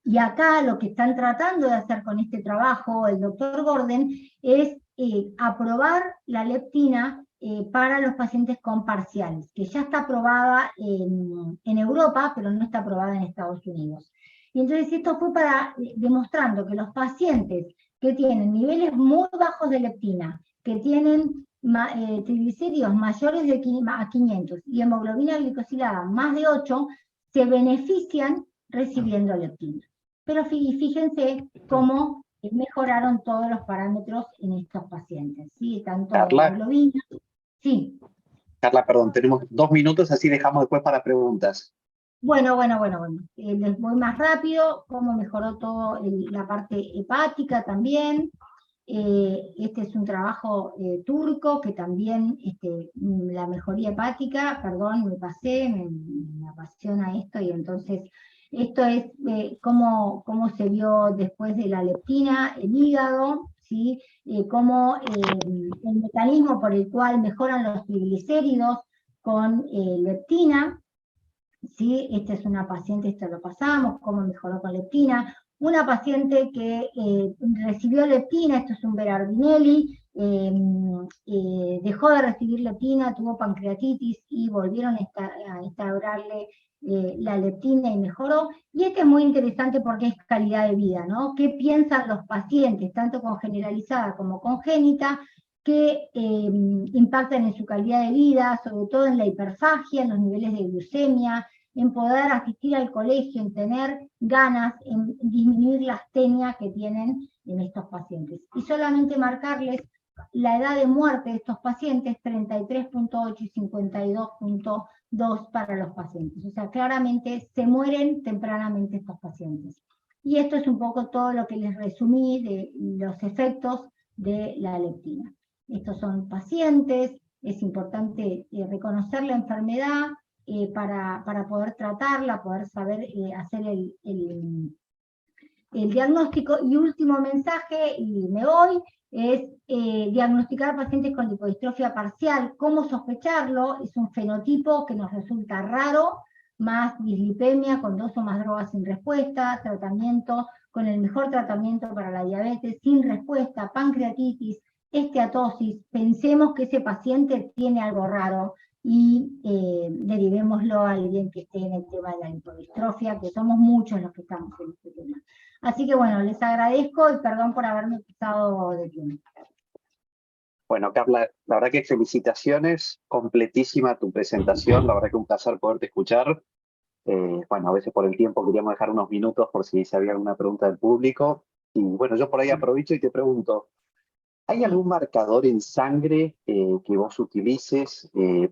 Y acá lo que están tratando de hacer con este trabajo el doctor Gordon es aprobar la leptina para los pacientes con parciales, que ya está aprobada en Europa, pero no está aprobada en Estados Unidos. Y entonces esto fue demostrando que los pacientes que tienen niveles muy bajos de leptina, que tienen triglicéridos mayores a 500 y hemoglobina glicosilada más de 8, se benefician recibiendo leptina. Pero fíjense cómo mejoraron todos los parámetros en estos pacientes, ¿sí? Tanto de hemoglobina. Sí. Carla, perdón, tenemos 2 minutos, así dejamos después para preguntas. Bueno. Les voy más rápido, cómo mejoró todo la parte hepática también. Este es un trabajo turco que también, la mejoría hepática, perdón, me pasé, me apasiona esto, y entonces esto es cómo se vio después de la leptina, el hígado, ¿sí? Cómo el mecanismo por el cual mejoran los triglicéridos con leptina, ¿sí? Esta es una paciente, esto lo pasamos, cómo mejoró con leptina. Una paciente que recibió leptina, esto es un Berardinelli, dejó de recibir leptina, tuvo pancreatitis y volvieron a instaurarle la leptina y mejoró. Y este es muy interesante porque es calidad de vida, ¿no? ¿Qué piensan los pacientes, tanto con generalizada como congénita, que impactan en su calidad de vida, sobre todo en la hiperfagia, en los niveles de glucemia, en poder asistir al colegio, en tener ganas, en disminuir la astenia que tienen en estos pacientes? Y solamente marcarles la edad de muerte de estos pacientes, 33.8 y 52.2 para los pacientes. O sea, claramente se mueren tempranamente estos pacientes. Y esto es un poco todo lo que les resumí de los efectos de la leptina. Estos son pacientes, es importante reconocer la enfermedad, para poder tratarla, poder saber hacer el diagnóstico. Y último mensaje, y me voy, es diagnosticar pacientes con lipodistrofia parcial. ¿Cómo sospecharlo? Es un fenotipo que nos resulta raro, más dislipemia con 2 o más drogas sin respuesta, tratamiento con el mejor tratamiento para la diabetes sin respuesta, pancreatitis, esteatosis. Pensemos que ese paciente tiene algo raro y derivémoslo a alguien que esté en el tema de la lipodistrofia, que somos muchos los que estamos en este tema. Así que bueno, les agradezco y perdón por haberme pasado de tiempo. Bueno, Carla, la verdad que felicitaciones, completísima tu presentación, la verdad que un placer poderte escuchar. Bueno, a veces por el tiempo queríamos dejar unos minutos por si había alguna pregunta del público. Y bueno, yo por ahí aprovecho y te pregunto, ¿hay algún marcador en sangre que vos utilices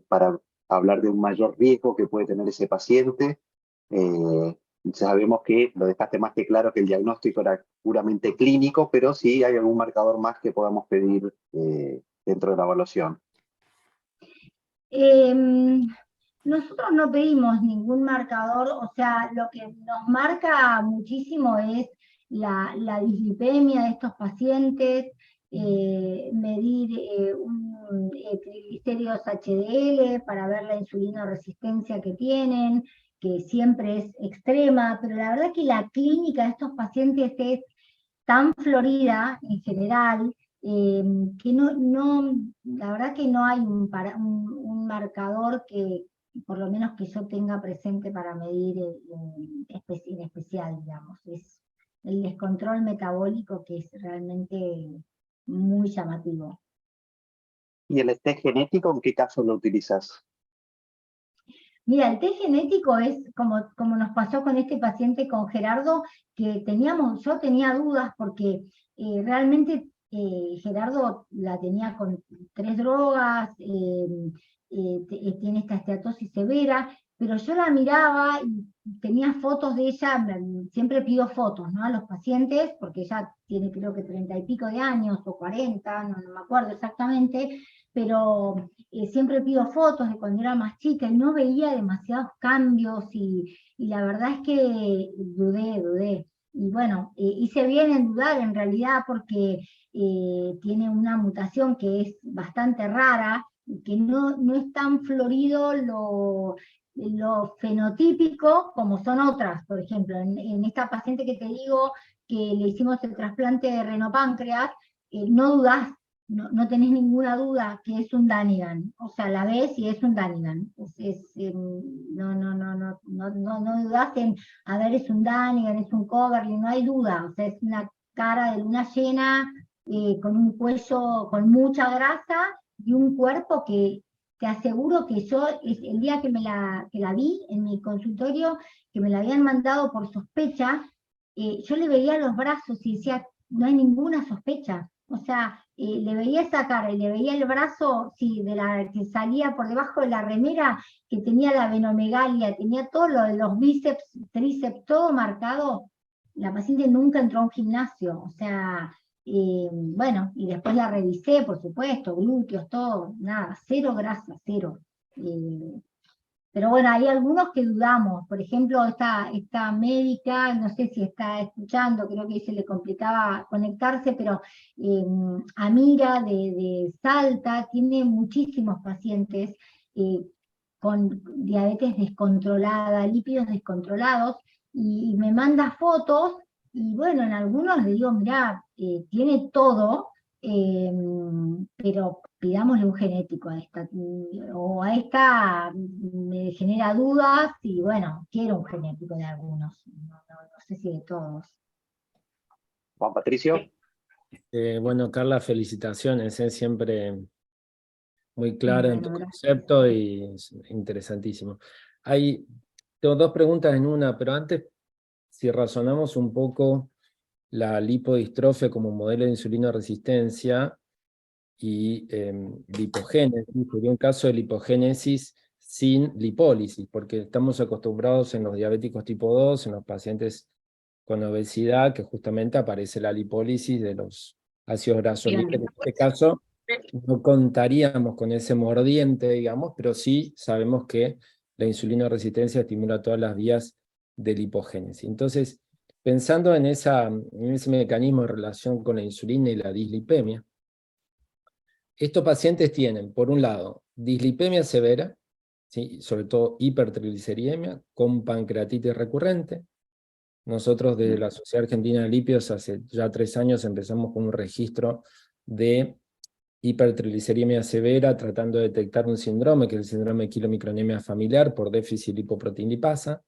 para hablar de un mayor riesgo que puede tener ese paciente? Sabemos que lo dejaste más que claro que el diagnóstico era puramente clínico, pero sí hay algún marcador más que podamos pedir dentro de la evaluación. Nosotros no pedimos ningún marcador, o sea, lo que nos marca muchísimo es la dislipemia de estos pacientes, medir triglicéridos HDL para ver la insulinoresistencia que tienen, que siempre es extrema, pero la verdad que la clínica de estos pacientes es tan florida en general, que la verdad que no hay un marcador que por lo menos que yo tenga presente para medir en especial, digamos. Es el descontrol metabólico que es realmente muy llamativo. ¿Y el test genético en qué caso lo utilizas? Mira, el test genético es como nos pasó con este paciente, con Gerardo, que yo tenía dudas porque realmente Gerardo la tenía con 3 drogas, tiene esta esteatosis severa, pero yo la miraba y tenía fotos de ella, siempre pido fotos, ¿no?, a los pacientes, porque ella tiene creo que 30 y pico de años, o 40, no me acuerdo exactamente, pero siempre pido fotos de cuando era más chica y no veía demasiados cambios y la verdad es que dudé. Y bueno, hice bien en dudar en realidad porque tiene una mutación que es bastante rara, que no es tan florido lo fenotípico como son otras. Por ejemplo, en esta paciente que te digo que le hicimos el trasplante de renopáncreas, no dudás. No tenés ninguna duda que es un Danigan, o sea, la ves y es un Danigan. No dudás en, a ver, es un Danigan, es un Coverly, no hay duda, o sea, es una cara de luna llena, con un cuello con mucha grasa y un cuerpo que te aseguro que yo, el día que la vi en mi consultorio, que me la habían mandado por sospecha, yo le veía los brazos y decía, no hay ninguna sospecha. O sea, le veía esa cara y le veía el brazo, sí, que salía por debajo de la remera, que tenía la venomegalia, tenía todo lo de los bíceps, tríceps, todo marcado. La paciente nunca entró a un gimnasio, o sea, bueno, y después la revisé, por supuesto, glúteos, todo, nada, cero grasa, cero. Pero bueno, hay algunos que dudamos. Por ejemplo, esta médica, no sé si está escuchando, creo que se le complicaba conectarse, pero Amira de Salta tiene muchísimos pacientes con diabetes descontrolada, lípidos descontrolados, y me manda fotos, y bueno, en algunos le digo, mirá, tiene todo, pero pidámosle un genético a esta, o a esta me genera dudas, y bueno, quiero un genético de algunos, no sé si de todos. Juan Patricio. Bueno, Carla, felicitaciones, siempre muy clara en tu Bueno, concepto y es interesantísimo. Tengo 2 preguntas en una, pero antes, si razonamos un poco la lipodistrofia como modelo de insulina resistencia y lipogénesis, sería un caso de lipogénesis sin lipólisis, porque estamos acostumbrados en los diabéticos tipo 2, en los pacientes con obesidad, que justamente aparece la lipólisis de los ácidos grasos libres. En este caso, no contaríamos con ese mordiente, digamos, pero sí sabemos que la insulina resistencia estimula todas las vías de lipogénesis. Entonces, pensando en ese mecanismo en relación con la insulina y la dislipemia, estos pacientes tienen, por un lado, dislipemia severa, ¿sí?, sobre todo hipertrigliceridemia, con pancreatitis recurrente. Nosotros desde la Sociedad Argentina de Lípidos hace ya 3 años empezamos con un registro de hipertrigliceridemia severa, tratando de detectar un síndrome, que es el síndrome de quilomicronemia familiar por déficit lipoproteinlipasa,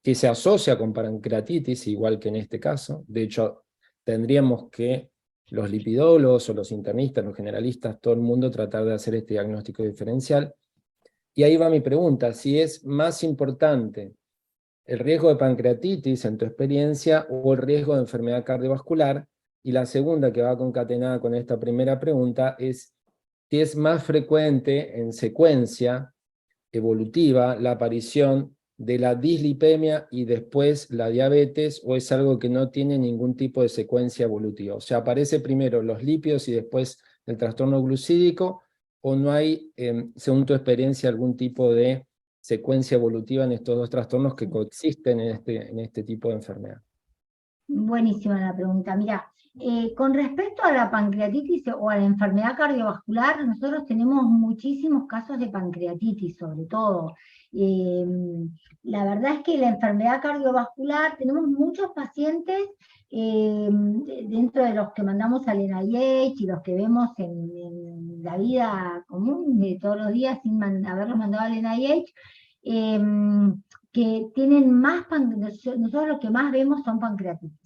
que se asocia con pancreatitis, igual que en este caso. De hecho, tendríamos que los lipidólogos o los internistas, los generalistas, todo el mundo tratar de hacer este diagnóstico diferencial. Y ahí va mi pregunta, si es más importante el riesgo de pancreatitis en tu experiencia o el riesgo de enfermedad cardiovascular. Y la segunda, que va concatenada con esta primera pregunta, es si es más frecuente en secuencia evolutiva la aparición de la dislipemia y después la diabetes, o es algo que no tiene ningún tipo de secuencia evolutiva. O sea, aparece primero los lípidos y después el trastorno glucídico, o no hay, según tu experiencia, algún tipo de secuencia evolutiva en estos 2 trastornos que coexisten en este tipo de enfermedad. Buenísima la pregunta. Mira, con respecto a la pancreatitis o a la enfermedad cardiovascular, nosotros tenemos muchísimos casos de pancreatitis, sobre todo. La verdad es que la enfermedad cardiovascular, tenemos muchos pacientes dentro de los que mandamos al NIH y los que vemos en la vida común de todos los días sin haberlos mandado al NIH, que tienen más, nosotros lo que más vemos son pancreatitis.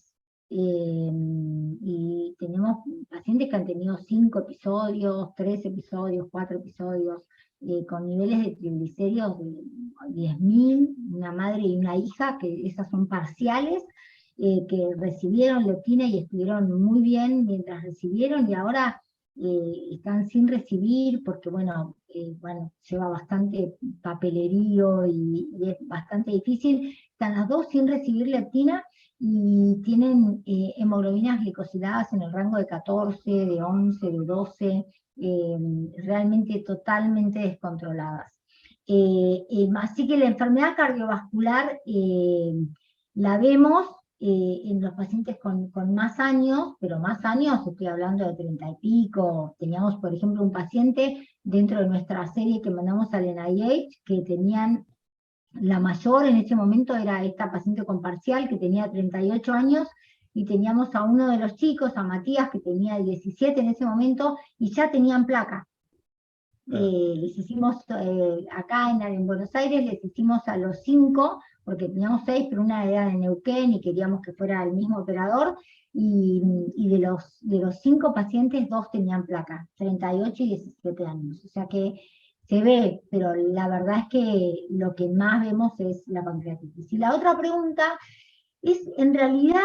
Y tenemos pacientes que han tenido 5 episodios, 3 episodios, 4 episodios, con niveles de triglicéridos de 10.000, una madre y una hija, que esas son parciales, que recibieron letrina y estuvieron muy bien mientras recibieron, y ahora están sin recibir porque, bueno, lleva bastante papelerío y es bastante difícil. Están las dos sin recibir leptina y tienen hemoglobinas glicosiladas en el rango de 14, de 11, de 12, realmente totalmente descontroladas. Así que la enfermedad cardiovascular la vemos en los pacientes con más años, pero más años, estoy hablando de 30 y pico. Teníamos, por ejemplo, un paciente dentro de nuestra serie que mandamos al NIH, que tenían, la mayor en ese momento era esta paciente con parcial, que tenía 38 años, y teníamos a uno de los chicos, a Matías, que tenía 17 en ese momento, y ya tenían placa. Les hicimos acá en Buenos Aires, les hicimos a los 5, porque teníamos 6, pero una era de Neuquén y queríamos que fuera el mismo operador, y de los 5 pacientes, 2 tenían placa, 38 y 17 años. O sea que se ve, pero la verdad es que lo que más vemos es la pancreatitis. Y la otra pregunta es, en realidad,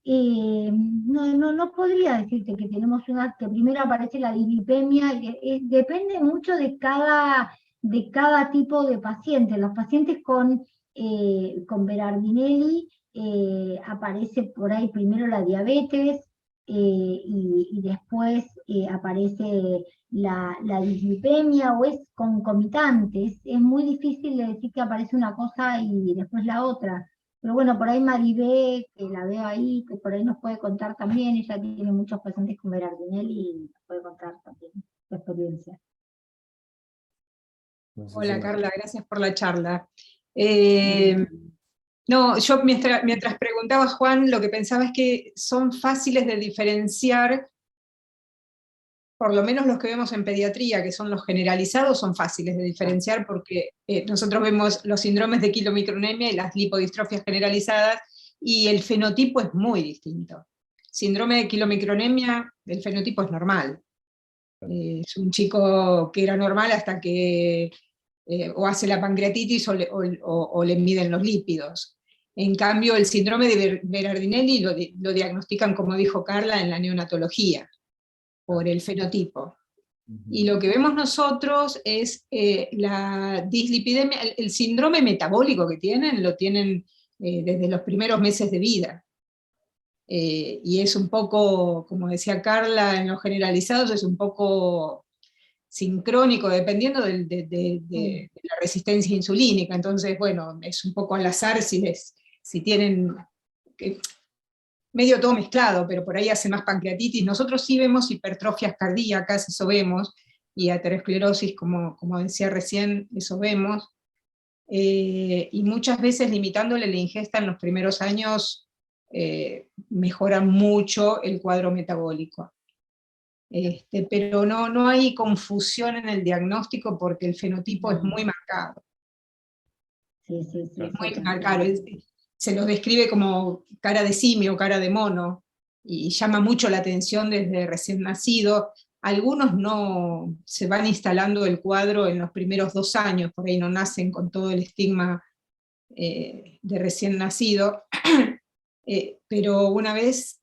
no podría decirte que tenemos que primero aparece la dislipemia, depende mucho de cada tipo de paciente. Los pacientes con Berardinelli aparece por ahí primero la diabetes, y después aparece la dislipemia, o es concomitante. Es muy difícil de decir que aparece una cosa y después la otra. Pero bueno, por ahí Maribé, que la veo ahí, que por ahí nos puede contar también, ella tiene muchos pacientes con Berardinelli y nos puede contar también su experiencia. Hola Carla, gracias por la charla. No, yo mientras preguntaba Juan, lo que pensaba es que son fáciles de diferenciar, por lo menos los que vemos en pediatría, que son los generalizados, son fáciles de diferenciar porque nosotros vemos los síndromes de quilomicronemia y las lipodistrofias generalizadas, y el fenotipo es muy distinto. Síndrome de quilomicronemia, el fenotipo es normal. Es un chico que era normal hasta que o hace la pancreatitis o le miden los lípidos. En cambio, el síndrome de Berardinelli lo diagnostican, como dijo Carla, en la neonatología, por el fenotipo. Y lo que vemos nosotros es la dislipidemia, el síndrome metabólico que tienen, lo tienen desde los primeros meses de vida. Y es un poco, como decía Carla, en los generalizados es un poco sincrónico, dependiendo de la resistencia insulínica. Entonces, bueno, es un poco al azar si tienen... medio todo mezclado, pero por ahí hace más pancreatitis. Nosotros sí vemos hipertrofias cardíacas, eso vemos, y aterosclerosis, como decía recién, eso vemos. Y muchas veces limitándole la ingesta en los primeros años, mejora mucho el cuadro metabólico. Pero no hay confusión en el diagnóstico porque el fenotipo es muy marcado. Sí, es muy marcado. Se los describe como cara de simio, cara de mono, y llama mucho la atención desde recién nacido. Algunos no se van instalando el cuadro en los primeros 2 años, por ahí no nacen con todo el estigma de recién nacido, pero una vez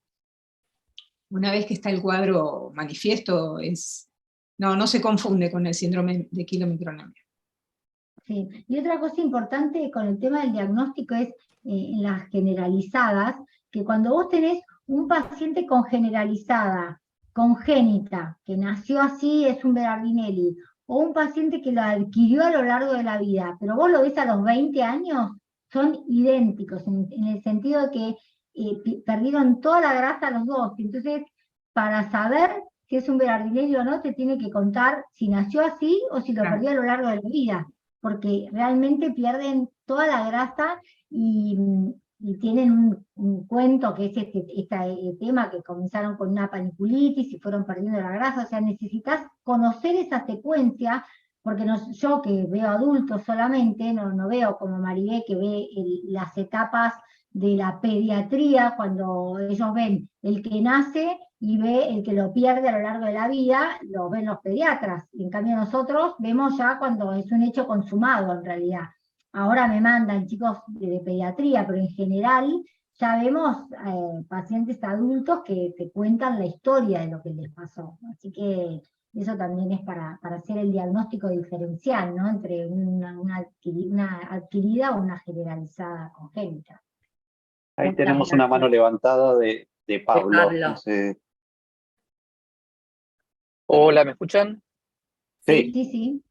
que está el cuadro manifiesto, no se confunde con el síndrome de quilomicronemia. Sí. Y otra cosa importante con el tema del diagnóstico es en las generalizadas, que cuando vos tenés un paciente con generalizada, congénita, que nació así, es un Berardinelli, o un paciente que lo adquirió a lo largo de la vida, pero vos lo ves a los 20 años, son idénticos, en el sentido de que perdieron toda la grasa los dos. Entonces, para saber si es un Berardinelli o no, te tiene que contar si nació así o si lo perdió a lo largo de la vida, porque realmente pierden toda la grasa y tienen un cuento que es este tema, que comenzaron con una paniculitis y fueron perdiendo la grasa. O sea, necesitas conocer esa secuencia porque yo que veo adultos solamente, no veo como Maribé que ve las etapas de la pediatría, cuando ellos ven el que nace y ve el que lo pierde a lo largo de la vida, lo ven los pediatras, y en cambio nosotros vemos ya cuando es un hecho consumado en realidad. Ahora me mandan chicos de pediatría, pero en general ya vemos pacientes adultos que te cuentan la historia de lo que les pasó. Así que eso también es para hacer el diagnóstico diferencial, ¿no? Entre una adquirida o una generalizada congénita. Ahí tenemos una mano levantada de Pablo. Pablo. No sé. Hola, ¿me escuchan? Sí. Sí.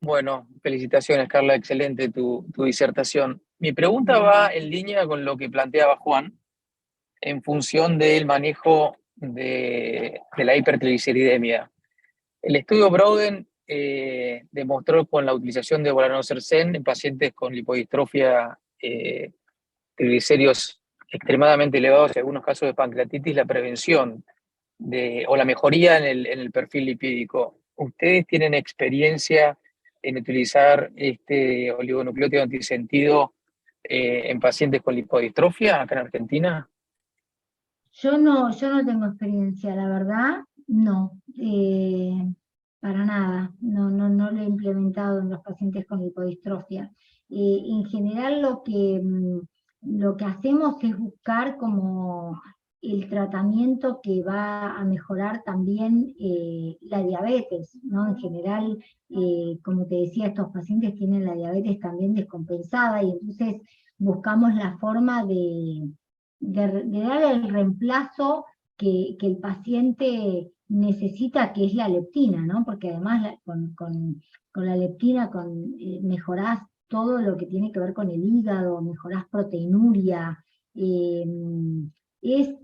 Bueno, felicitaciones, Carla, excelente tu disertación. Mi pregunta va en línea con lo que planteaba Juan, en función del manejo de la hipertrigliceridemia. El estudio Broaden demostró con la utilización de volanesorsen en pacientes con lipodistrofia, triglicéridos extremadamente elevados, en algunos casos de pancreatitis, la prevención o la mejoría en el perfil lipídico. ¿Ustedes tienen experiencia en utilizar este oligonucleótido antisentido en pacientes con lipodistrofia acá en Argentina? Yo no tengo experiencia, la verdad, no, para nada, no lo he implementado en los pacientes con lipodistrofia. En general lo que hacemos es buscar como el tratamiento que va a mejorar también la diabetes, ¿no? En general, como te decía, estos pacientes tienen la diabetes también descompensada, y entonces buscamos la forma de dar el reemplazo que el paciente necesita, que es la leptina, ¿no? Porque además con la leptina mejorás todo lo que tiene que ver con el hígado, mejorás proteinuria, es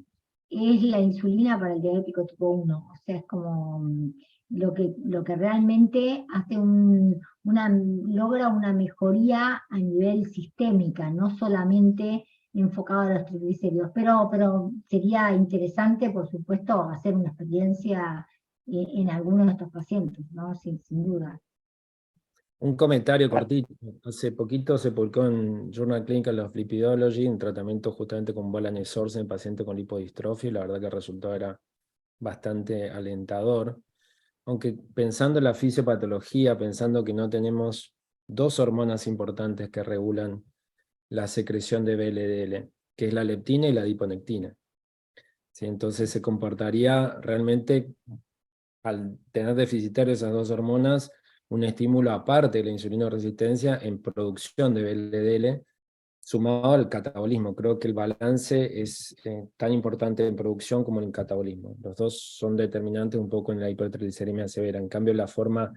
la insulina para el diabético tipo 1, o sea, es como lo que realmente hace logra una mejoría a nivel sistémica, no solamente enfocado a los triglicéridos, pero sería interesante, por supuesto, hacer una experiencia en algunos de estos pacientes, ¿no? Sin duda. Un comentario cortito. Hace poquito se publicó en Journal Clinical of Lipidology un tratamiento justamente con volanesorsen en paciente con lipodistrofia, y la verdad que el resultado era bastante alentador. Aunque pensando en la fisiopatología, pensando que no tenemos dos hormonas importantes que regulan la secreción de VLDL, que es la leptina y la adiponectina. ¿Sí? Entonces se comportaría realmente, al tener deficitarias esas dos hormonas, un estímulo aparte de la insulinoresistencia en producción de VLDL, sumado al catabolismo. Creo que el balance es tan importante en producción como en catabolismo. Los dos son determinantes un poco en la hipertrigliceridemia severa. En cambio, la forma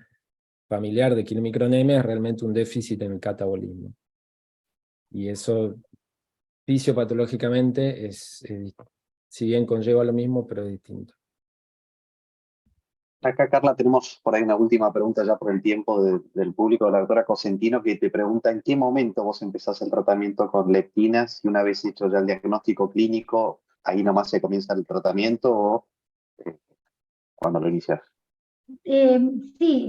familiar de quilomicronemia es realmente un déficit en el catabolismo. Y eso, fisiopatológicamente, si bien conlleva lo mismo, pero es distinto. Acá, Carla, tenemos por ahí una última pregunta ya por el tiempo del público, de la doctora Cosentino, que te pregunta en qué momento vos empezás el tratamiento con leptinas, y una vez hecho ya el diagnóstico clínico, ahí nomás se comienza el tratamiento, o cuando lo inicias. Sí,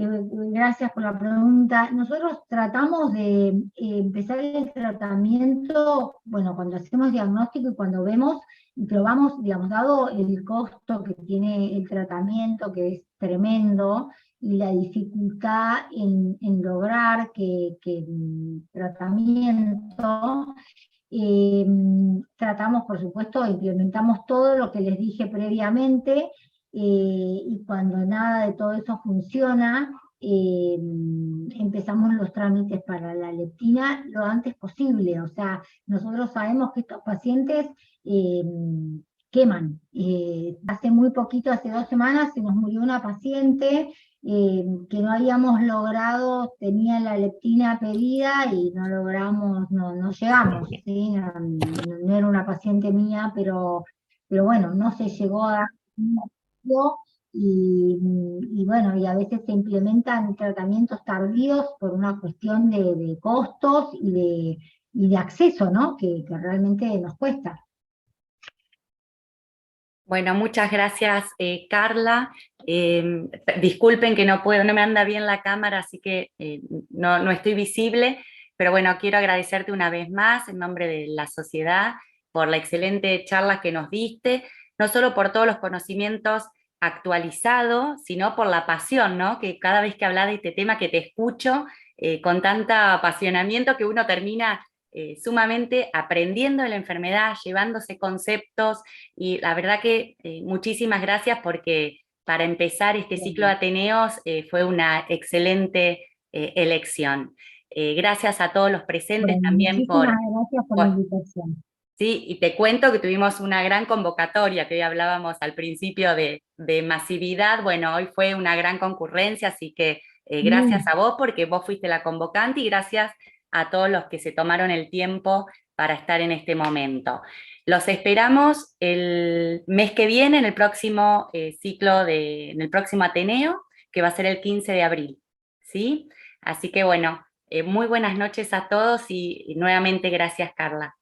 gracias por la pregunta. Nosotros tratamos de empezar el tratamiento, bueno, cuando hacemos diagnóstico y cuando vemos y probamos, digamos, dado el costo que tiene el tratamiento, que es tremendo, y la dificultad en lograr que el tratamiento, tratamos, por supuesto, implementamos todo lo que les dije previamente, y cuando nada de todo eso funciona, empezamos los trámites para la leptina lo antes posible. O sea, nosotros sabemos que estos pacientes queman. Hace muy poquito, hace 2 semanas, se nos murió una paciente que no habíamos logrado, tenía la leptina pedida y no logramos, no llegamos, ¿sí? No era una paciente mía, pero bueno, no se llegó a... Y bueno, y a veces se implementan tratamientos tardíos por una cuestión de costos y de acceso, ¿no? Que realmente nos cuesta. Bueno, muchas gracias, Carla. Disculpen que no puedo, no me anda bien la cámara, así que no estoy visible, pero bueno, quiero agradecerte una vez más en nombre de la sociedad por la excelente charla que nos diste, no solo por todos los conocimientos actualizados, sino por la pasión, ¿no? Que cada vez que hablas de este tema, que te escucho con tanto apasionamiento, que uno termina sumamente aprendiendo de la enfermedad, llevándose conceptos, y la verdad que muchísimas gracias, porque para empezar este ciclo de Ateneos fue una excelente elección. Gracias a todos los presentes también muchísimas gracias por la invitación. Sí, y te cuento que tuvimos una gran convocatoria, que hoy hablábamos al principio de masividad. Bueno, hoy fue una gran concurrencia, así que gracias a vos, porque vos fuiste la convocante, y gracias a todos los que se tomaron el tiempo para estar en este momento. Los esperamos el mes que viene, en el próximo en el próximo Ateneo, que va a ser el 15 de abril, ¿sí? Así que bueno, muy buenas noches a todos, y nuevamente gracias, Carla.